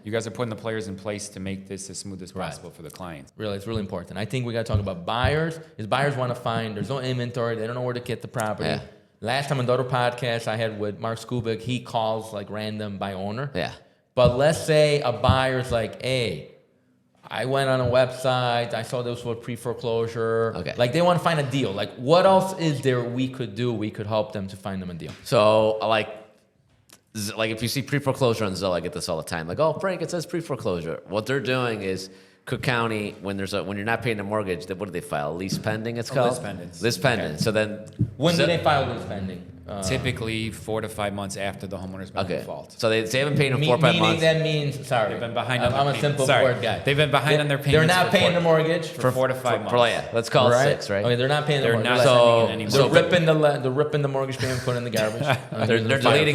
you guys are putting the players in place to make this as smooth as Right. possible for the clients. really, it's really important. I think we got to talk about buyers. Is buyers want to find, there's no inventory, they don't know where to get the property. Yeah. last time on the other podcast I had with Mark Skubik, he calls like random by owner. Yeah. But let's say a buyer's like, hey, I went on a website, I saw this was pre-foreclosure. Okay. Like they want to find a deal. Like what else is there we could do? We could help them to find them a deal. So like if you see pre-foreclosure on Zillow, I get this all the time. Like, oh, Frank, it says pre-foreclosure. What they're doing is Cook County, when you're not paying the mortgage, what do they file? Lease pending, it's called? List pending. List pending. Okay. So then... When do they file lease pending? Typically 4 to 5 months after the homeowner's been in Okay. default. So they haven't paid in 4 or 5 Meaning months. that means, sorry. They've been behind on I'm their a simple payments. Sorry. word guy. They've been behind on their They're payments not for paying four- the mortgage for 4 to 5 months. Yeah, let's call it 6, right? Okay, they're not paying the They're mortgage. not So- sending in any They're money. ripping the mortgage payment, put it in the garbage.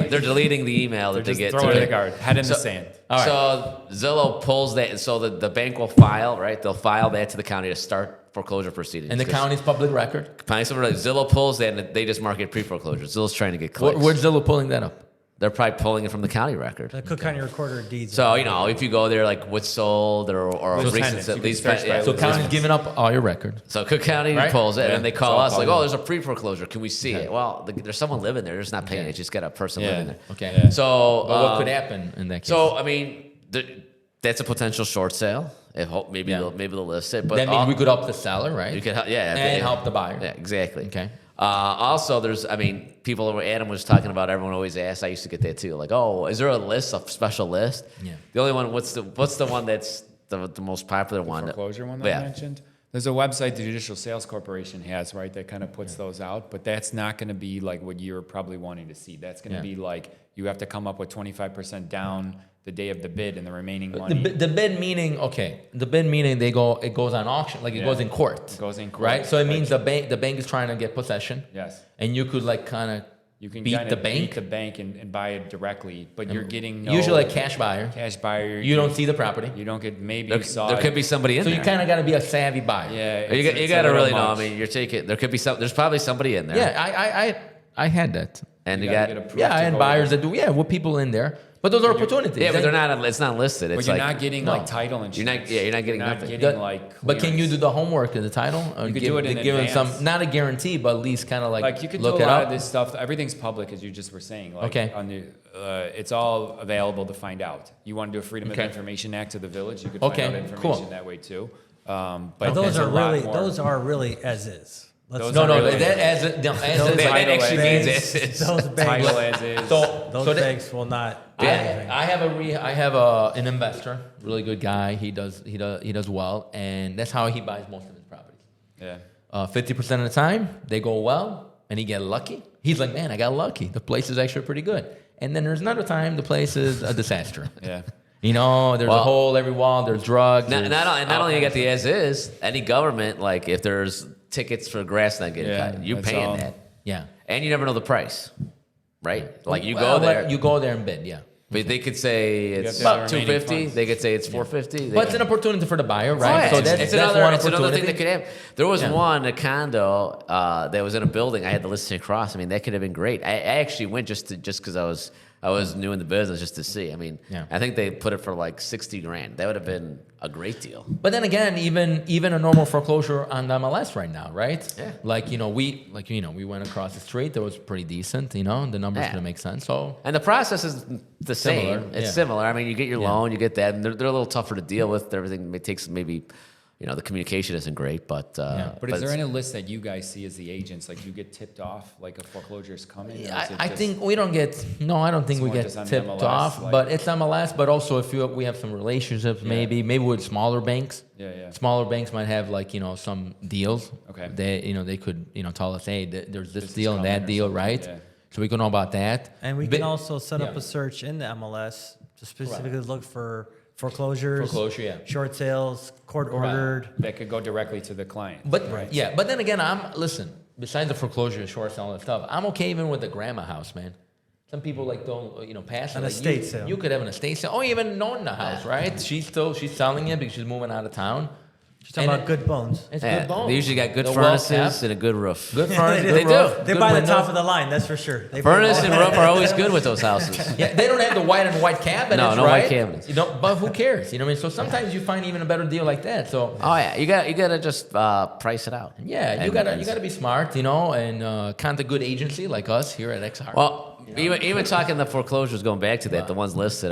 They're deleting the email that They're they just get. throwing to it in the guard, head in the So- sand. All right. So Zillow pulls that, so the bank will file, right? They'll file that to the county to start foreclosure proceedings. And the 'Cause county's public record. Zillow pulls that and they just mark it pre-foreclosure. Zillow's trying to get clicks. Where's Zillow pulling that up? They're probably pulling it from the county record. The Cook County Recorder of Deeds. So, if you go there, like what's sold or List recent, pendants. You can lease search pen- by yeah. So list county's giving up all your record. So Cook County Right? pulls it, Yeah. and they It's call all us like, public. "Oh, there's a pre-foreclosure. Can we see it?" Well, there's someone living there. They're just not paying Okay. it. Just got a person Yeah. living there. Okay. Yeah. So But what could happen in that case? So that's a potential short sale. Maybe Yeah. they'll list it, but that means we could help the seller, right? you could and help the buyer. Yeah, exactly. Okay. Also, people. Adam was talking about. Everyone always asks. I used to get that too. Like, oh, is there a special list? Yeah. The only one. What's the one that's the most popular one? Foreclosure one that I mentioned. There's a website the Judicial Sales Corporation has, right, that kind of puts those out, but that's not going to be like what you're probably wanting to see. That's going to be like you have to come up with 25% down the day of the bid and the remaining money. The bid meaning it goes on auction, like it goes in court. It goes in court. Right? So it means the bank is trying to get possession. Yes. And you could like kind of You can beat kind the of bank. beat the bank and buy it directly, but you're getting Usually a cash buyer. cash buyer. You don't see the property. You don't get maybe There, you saw there it. could be somebody in So there. you kind of got to be a savvy buyer. Yeah. You it's got a to really little know. much. I mean, you're taking. There could be some. There's probably somebody in there. Yeah, I had that. And you gotta got. get approved Yeah, to I had go buyers there. that do. Yeah, with people in there. But those are opportunities. Yeah, but they're not. It's not listed. But It's you're like not getting no. like title insurance. You're not getting You're nothing. getting like. But can you clearance. do the homework in the title? Or You could do it in give them advance. some, not a guarantee, but at least kind of Like you could look do a it lot up. of this stuff. Everything's public, as you just were saying. Like Okay. On the, it's all available to find out. You want to do a Freedom Okay. of Information Act to the village, you could Okay, find out information cool. that way too. But But there's those a lot more. those are really as is. Those No, are no, really- that as it, no, as Those it's That like, title actually as means is. Those banks, Title as is. those so that- banks will not do anything. I have an investor, really good guy. He does well, and that's how he buys most of his properties. Yeah. 50% of the time they go well, and he get lucky. He's like, man, I got lucky. The place is actually pretty good. And then there's another time the place is a disaster. Yeah. There's a Well- hole every wall. There's drugs. Not, there's not only you get the as is, any government, like if there's tickets for grass not getting Yeah, cut, you're that's paying all. that. Yeah. And you never know the price, right? Like you Well, go there, You go there and bid. Yeah. but they could say have it's to have the $250. remaining funds. They could say it's $450. But it's an opportunity for the buyer, Oh, right? yeah, So it's, that's it's one another opportunity. thing that could happen. There was Yeah. one, a condo that was in a building. I had the listing across. I mean, that could have been great. I actually went just because I was new in the business just to see. I mean, Yeah. I think they put it for like $60,000. That would have been a great deal. But then again, even a normal foreclosure on the MLS right now, right? Yeah. We went across the street. That was pretty decent. The numbers Yeah. gonna make sense. So And the process is the Similar, same. It's yeah. similar. I mean, you get your Yeah. loan, you get that, and they're a little tougher to deal with. Everything takes maybe, the communication isn't great, but But is there it's- any list that you guys see as the agents? Like you get tipped off, like a foreclosure is coming? or is it I just- think we don't get. No, I don't think It's we more get just on the tipped MLS, off. like- But it's MLS. But also, if we have some relationships, maybe with smaller banks. Yeah, yeah. Smaller banks might have some deals. Okay. They could tell us, hey, there's this is deal and coming that or deal, something, right? yeah. So we can know about that. And we But- can also set up yeah. a search in the MLS to specifically look for foreclosures, Foreclosure, yeah. short sales, court ordered. That could go directly to the client. But yeah, but then again, listen. Besides the foreclosure, short sale, and stuff, I'm okay even with the grandma house, man. Some people don't pass it. An Like, estate you, sale. You could have an estate sale, or even own the house, right? She's selling it because she's moving out of town. She's talking about good bones. It's Yeah, good bones. they usually got good They're well furnaces kept. and a good roof. Good furnace. They good do. roof, They're good by the windows. top of the line, that's for sure. They Furnace put- and roof are always good with those houses. Yeah, they don't have the white and white cabinets, No, no right? white cabinets. You don't, but who cares? You know what I mean? So sometimes you find even a better deal like that. So Oh yeah, you gotta just price it out. yeah, you And- gotta be smart, and contact a good agency like us here at XR. Well, even talking the foreclosures, going back to that, the ones listed,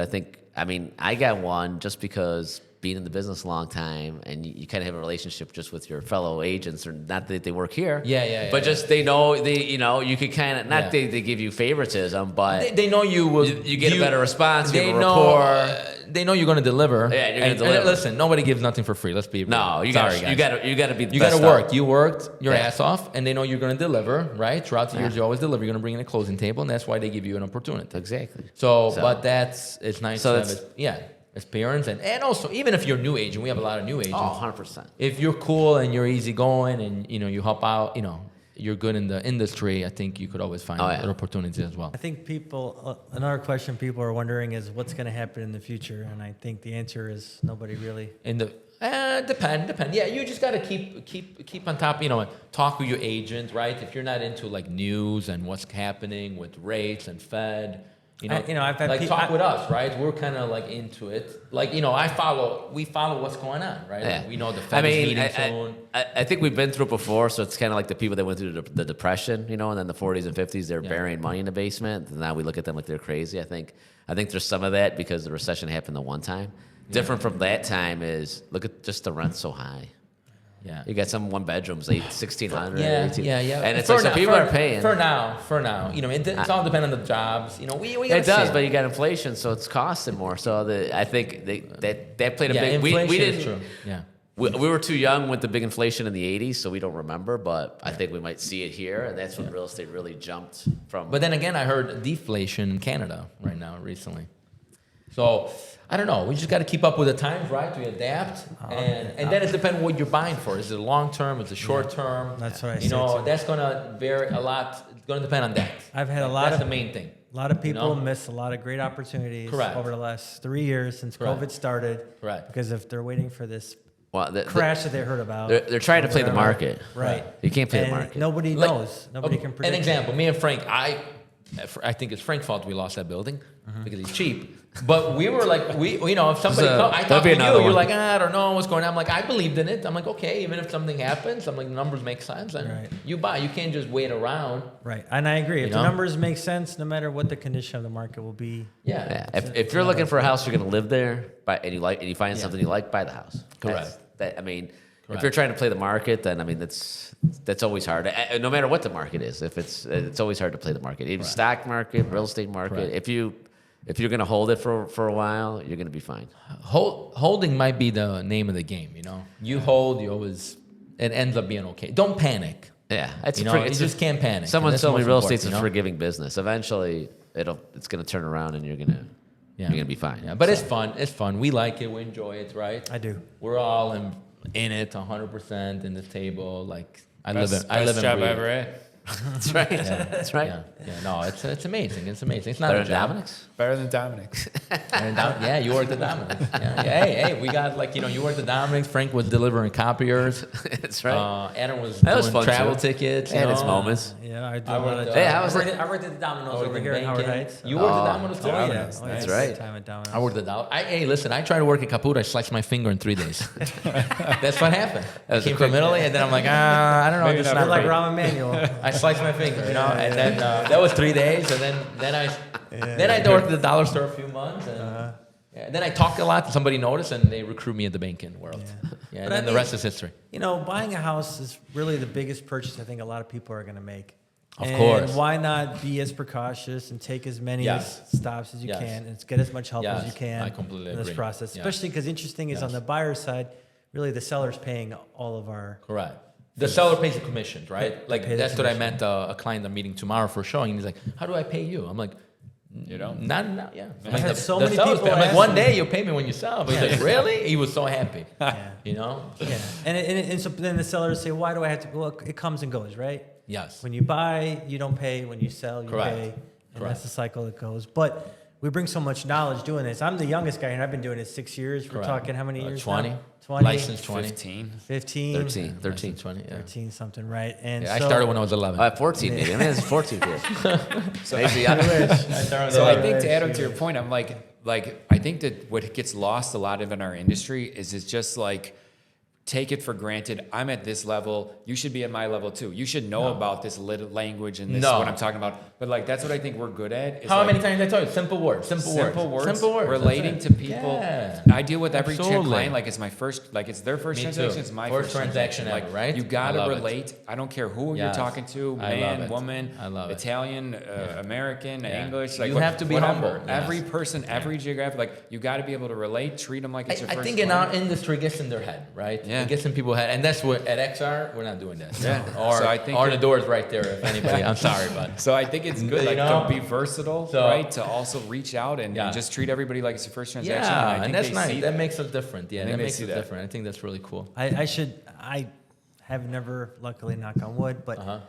I got one just because being in the business a long time, and you kind of have a relationship just with your fellow agents, or not that they work here. Yeah, but just they know you could kind of not Yeah. they give you favoritism, but they know you will. you get a better response. You They have a know. rapport. They know you're going to deliver. Yeah, you're gonna And deliver. listen, nobody gives nothing for free. Let's be real. No, you Sorry, got guys. you got to be the You best got to work. out. You worked your Yeah. ass off, and they know you're going to deliver, right? Throughout the years, you always deliver. You're going to bring in a closing table, and that's why they give you an opportunity. Exactly. So, So- but it's nice So to have it's- experience, and also even if you're a new agent, we have a lot of new agents. Oh, 100%. If you're cool and you're easygoing, and you help out, you're good in the industry, I think you could always find Oh, yeah. other opportunities as well. I think another question people are wondering is what's going to happen in the future, and I think the answer is nobody really. In the depend. Yeah, you just gotta keep on top. Talk with your agent, right? If you're not into like news and what's happening with rates and Fed, I've had like talk with us, right? We're kind of like into it. Like we follow what's going on, right? Yeah. Like, we know the Fed is meeting soon. I think we've been through it before, so it's kind of like the people that went through the Depression, and then the 40s and 50s, they're burying money in the basement. And now we look at them like they're crazy. I think there's some of that because the recession happened the one time. Different from that time is look at just the rent's so high. Yeah. You got some one bedrooms, 1,600. Yeah. 18 Yeah. And it's For like some now- people for- are paying. for now. It's all dependent on the jobs. We gotta It does, see. but you got inflation, so it's costing more. So I think that played a Yeah, big. inflation We is didn't. true. Yeah. We were too young with the big inflation in the 80s, so we don't remember. But I think we might see it here, and that's when real estate really jumped from. But then again, I heard deflation in Canada right now recently. So I don't know. We just got to keep up with the times, right? We adapt, and then it depends what you're buying for. Is it long term? Is it short term? That's what I said, too. That's gonna vary a lot. It's gonna depend on that. I've had a lot That's of the main thing. A lot of people know? miss a lot of great opportunities Correct. over the last 3 years since Correct. COVID started. Correct. Because if they're waiting for this Well, crash that they heard about, they're trying to play the whatever. market. Right. You can't play the And market. Nobody Like, knows. Nobody can predict. An example: me and Frank. I think it's Frank's fault we lost that building because he's cheap. But we were like, if somebody So, I that'd talked be to another you're one. like, I don't know what's going on. I'm like, I believed in it. I'm like, okay, even if something happens, I'm like, the numbers make sense, and Right. you buy. You can't just wait around. Right. And I agree. If know? the numbers make sense, no matter what the condition of the market will be. Yeah. Yeah. If you're looking for a house, you're going to live there, and you find something you like, buy the house. Correct. If Correct. you're trying to play the market, then that's always hard. No matter what the market is, if it's always hard to play the market. Even stock market, real estate market. Correct. If you're going to hold it for a while, you're going to be fine. Holding might be the name of the game. You hold, it ends up being okay. Don't panic. Yeah, You just can't panic. Someone That's told me most real important, estate's a forgiving business. Eventually, it's going to turn around, and you're going to be fine. Yeah, but it's fun. It's fun. We like it. We enjoy it, right? I do. We're all in it 100% in this table. Like I live Best in job breathe. ever, eh? That's right. That's right. Yeah. No, it's amazing. It's amazing. It's not Better a than job. Dominic's? Better than Dominic's. Yeah, you worked at Dominic. Yeah. Hey, we got you worked at Dominic. Frank was delivering copiers. That's right. Adam was That was doing fun, travel too. tickets. It had its moments. Yeah, I do. I a lot worked, of Hey, how was it? I worked at the Domino's over here in Banking. Howard Heights. You worked at Domino's too? Oh, yeah. Domino's, Oh, yeah. that's I spent right. Time at Domino's. I worked at Domino's. Hey, listen, I tried to work at Caputo. I sliced my finger in 3 days. That's what happened. I was a came quick- from Italy, and then I'm like, I don't know. Maybe This is not not You're like right. Rahm Emanuel. I sliced my finger, and then that was 3 days, and then I worked at the dollar store a few months, and then I talked a lot. Somebody noticed, and they recruit me in the banking world. Yeah, and But I then the mean- rest is history. Buying a house is really the biggest purchase I think a lot of people are going to make. Of And course. why not be as precautious and take as many Yes. stops as you Yes. can and get as much help as Yes. you can I completely in this agree. process? Yeah. Especially because interesting is on the buyer side, really the seller's paying all of our. Correct. The seller pays the commissions, right? Pay Like the that's what I commission. meant. A client I'm meeting tomorrow for showing. And he's like, "How do I pay you?" I'm like, You know? Not yeah. I'm I've had the- so the many seller's people pay. I'm like, ask one me- day you'll pay me when you sell. But he's like, really? He was so happy. Yeah. Yeah. And so then the sellers say, why do I have to? Well, it comes and goes, right? Yes. When you buy, you don't pay. When you sell, you Correct. pay. And Correct. that's the cycle that goes. But we bring so much knowledge doing this. I'm the youngest guy, and I've been doing it 6 years. We're Correct. talking how many years 20. now? 20. Licensed 20. 15. 15. 13. 13, 20, yeah. 13 something, right? And Yeah, I so, started when I was 11. I have 14 maybe. I mean, it's 14 here. So, Maybe so I think to add on to your point, I'm like I think that what gets lost a lot of in our industry is it's just like take it for granted. I'm at this level. You should be at my level too. You should know about this language and this what I'm talking about. But like that's what I think we're good at. Is How like, many times did I tell you? Simple words. Simple words. Relating That's to it. people. Yeah. I deal with every Absolutely. client like it's my first, like it's their first Me transaction. too. It's my First first transaction Like ever, right? you I gotta love it. relate. I don't care who you're Yes. talking to, I love man, it. woman, I love it. Italian, American, Yeah. English. Like You have to be whatever. humble. Yes. Every person, every geographic, like you got to be able to relate. Treat them like it's your I first think in client. our industry, it gets in their head, right? Yeah. It gets in people's head. And that's what, at XR, we're not doing that. Yeah. Or, So I think or it- the door's right there, if anybody. I'm sorry, but. So I think it's good, You like know? to be versatile, So- right? To also reach out and Yeah. just treat everybody like it's your first transaction. Yeah, I and think that's they nice. see That makes us different. Yeah, I think that they makes see us that. different. I think that's really cool. I have never, luckily, knock on wood, but Uh-huh.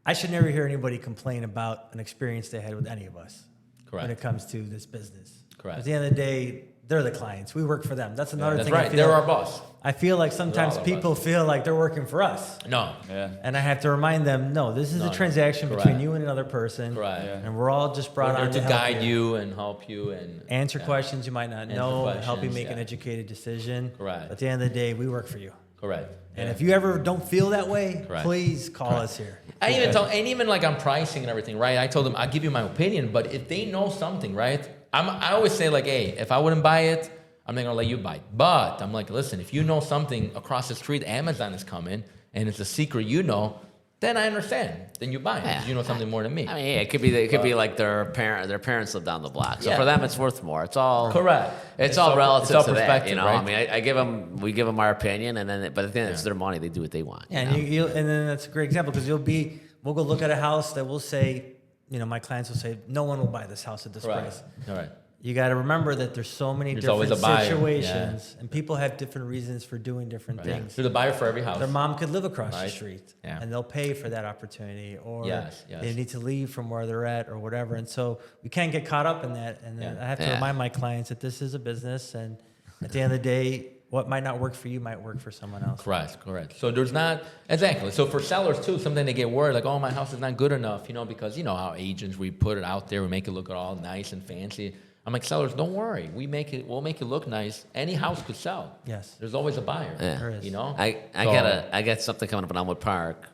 I should never hear anybody complain about an experience they had with any of us when Correct. it comes to this business. Correct. At the end of the day, they're the clients. We work for them. That's another That's thing. right. They're our boss. I feel like sometimes all of people us. feel like they're working for us. No. Yeah. And I have to remind them, no, this is No, a no. transaction Correct. between you and another person. Correct. Yeah. And we're all just brought We're on there to help guide you and help you and answer yeah. questions you might not Answer know, help you questions, make an yeah. educated decision. Correct. At the end of the day, we work for you. Correct. And Yeah. if you ever don't feel that way, Correct. please call us here. I even tell, and even like on pricing and everything, right? I told them I'll give you my opinion, but if they know something, right? I always say like, hey, if I wouldn't buy it, I'm not gonna let you buy it. But I'm like, listen, if you know something across the street, Amazon is coming, and it's a secret you know, then I understand. Then you buy it because you know something more than me. I mean, yeah, it could be like their parents live down the block. So Yeah. for them, it's worth more. It's all Correct. It's all relative all to that. perspective, You know, right? I mean, we give them our opinion, and then but at the end, it's their money. They do what they want. Yeah, you know? and and then that's a great example because we'll go look at a house that we'll say, my clients will say, no one will buy this house at this price. All right. You got to remember that there's so many There's always different a buyer, situations, and people have different reasons for doing different things. There's a buyer for every house. Their mom could live across the Right. street, Yeah. and they'll pay for that opportunity, or Yes. they need to leave from where they're at, or whatever. And so we can't get caught up in that. And then I have to remind my clients that this is a business, and at the end of the day, what might not work for you might work for someone else. Correct. So there's not exactly. So for sellers too, sometimes they get worried like, oh, my house is not good enough, because you know how agents, we put it out there, we make it look all nice and fancy. I'm like, sellers, don't worry. We'll make it look nice. Any house could sell. Yes. There's always a buyer. Yeah. There is. I got something coming up in Elmwood Park.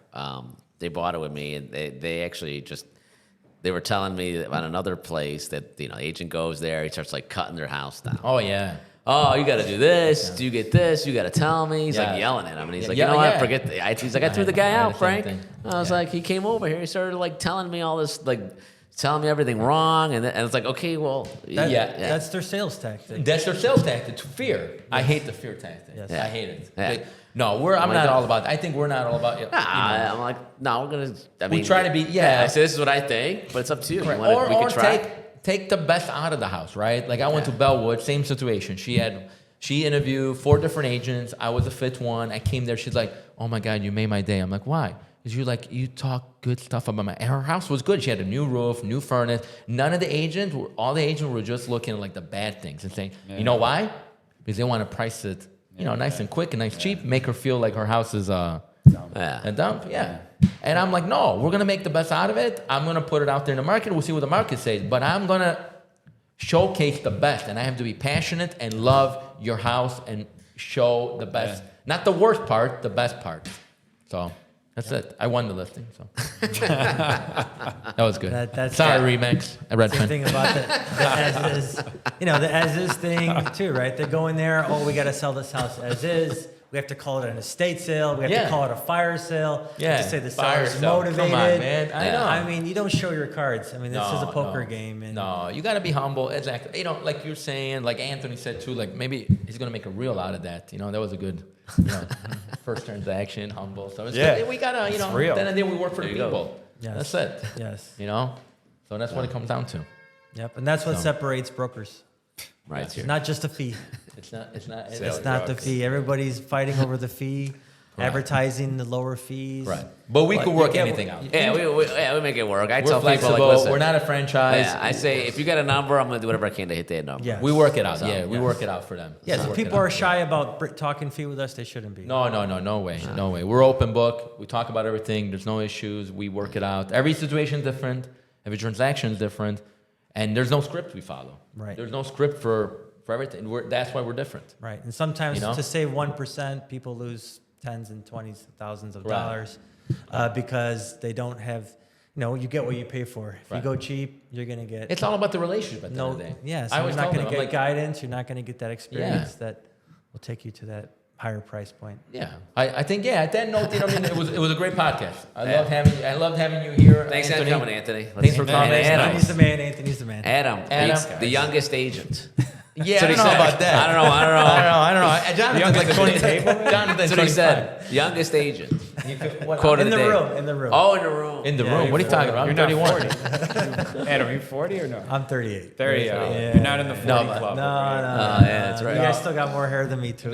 They bought it with me, and they actually they were telling me about another place that the agent goes there, he starts like cutting their house down. Oh yeah. Oh, you got to do this. Do you get this? You got to tell me. He's Yeah. like yelling at him, and he's like, Yeah, you know what? yeah. Forget the. He's like, I threw the guy I had out, the same Frank. thing. I was like, he came over here. He started like telling me all this, like telling me everything wrong, and it's like, okay, well, That's their sales tactic. That's their sales tactic. Fear. I hate the fear tactic. Yes. I hate it. Yeah. Like, no, I'm like, not don't- all about. I think we're not all about. I'm like, no, we're gonna. I mean, try to be- I say this is what I think, but it's up to you. You Correct. wanna- we Or could try. take the best out of the house, right? Like I went to Bellwood, same situation. She interviewed 4 different agents. I was the 5th one. I came there. She's like, "Oh my God, you made my day." I'm like, "Why?" Because you talk good stuff about and her house was good. She had a new roof, new furnace. None of the agents, all the agents were just looking at like the bad things and saying, "You know why?" Because they want to price it, nice and quick and nice cheap, make her feel like her house is a dump. Yeah. And I'm like, no, we're gonna make the best out of it. I'm gonna put it out there in the market. We'll see what the market says. But I'm gonna showcase the best, and I have to be passionate and love your house and show the best, not the worst part, the best part. So that's it. I won the listing. So that was good. That's Sorry, Remix. I read the thing about the as is, the as is thing too, right? They go in there, oh, we got to sell this house as is. We have to call it an estate sale. We have to call it a fire sale. We have to say the fire seller's sale. motivated. Come on, man. I know. I mean, you don't show your cards. I mean, this is a poker game. And No, you got to be humble. Exactly. Like you're saying, like Anthony said too, like maybe he's going to make a reel out of that. That was a good first transaction, humble. So it's good. We got to, real. then and then we work for the There you go. people. Yes. That's it. Yes. So that's what it comes down to. Yep. And that's what separates brokers. Right It's here. not just a fee. It's not. It's not the fee. Everybody's fighting over the fee. advertising the lower fees. Right. But we could you work get- anything out. Yeah, we make it work. I We're tell flexible. people like, listen, We're not a franchise. yeah, I say if you got a number, I'm gonna do whatever I can to hit that number. Yeah. We work it out. So, Yeah, we yes. work it out for them. Yes, We if work it people out. are shy about talking fee with us, they shouldn't be. No way. We're open book. We talk about everything. There's no issues. We work it out. Every situation is different. Every transaction is different, and there's no script we follow. Right. There's no script for everything. That's why we're different. Right, and sometimes You know? to save 1%, people lose tens and twenties of thousands of Right. dollars because they don't have. You get what you pay for. If Right. you go cheap, you're gonna get It's all about the relationship at the no. end of the day. Yeah, so I you're always not tell gonna them, get I'm like, guidance. You're not gonna get that experience that will take you to that higher price point. yeah, I think at that note, it was a great podcast. I loved having you here. Thanks Anthony. for coming, Anthony. Thanks for And coming. Adam, He's the man, Anthony's the man. Adam, Adam. the youngest agent. Yeah, That's I what don't he know said. about that. I don't know. I don't know. Jonathan's like 20. Jonathan's That's what he said. Youngest agent. Quote of In the the day. room, in the room. Oh, in the room. In the Yeah, room. What are you talking about? I'm You're not 31. 40. Adam, are you 40 or no? I'm 38. 30. Yeah. You're not in the 40 No, club. No, right? no. yeah, that's right. You guys still got more hair than me too.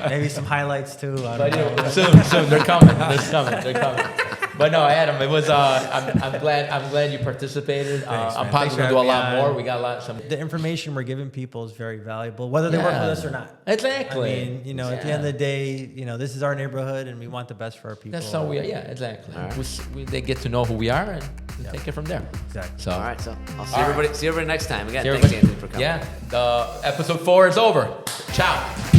Maybe some highlights too. I But don't know. soon they're coming. They're coming. But no, Adam, it was. I'm glad you participated. Thanks, I'm man. probably Thanks for gonna do a having lot me on. more. We got a lot. The information we're giving people is very valuable, whether they work with us or not. Exactly. I mean, at the end of the day, this is our neighborhood, and we want the best for our people. That's how we are. Yeah, exactly. They get to know who we are and take it from there. Exactly. So, All right, so I'll see All right. everybody. See everybody next time. Again, see thanks, everybody- Anthony, for coming. Yeah, the episode 4 is over. Ciao.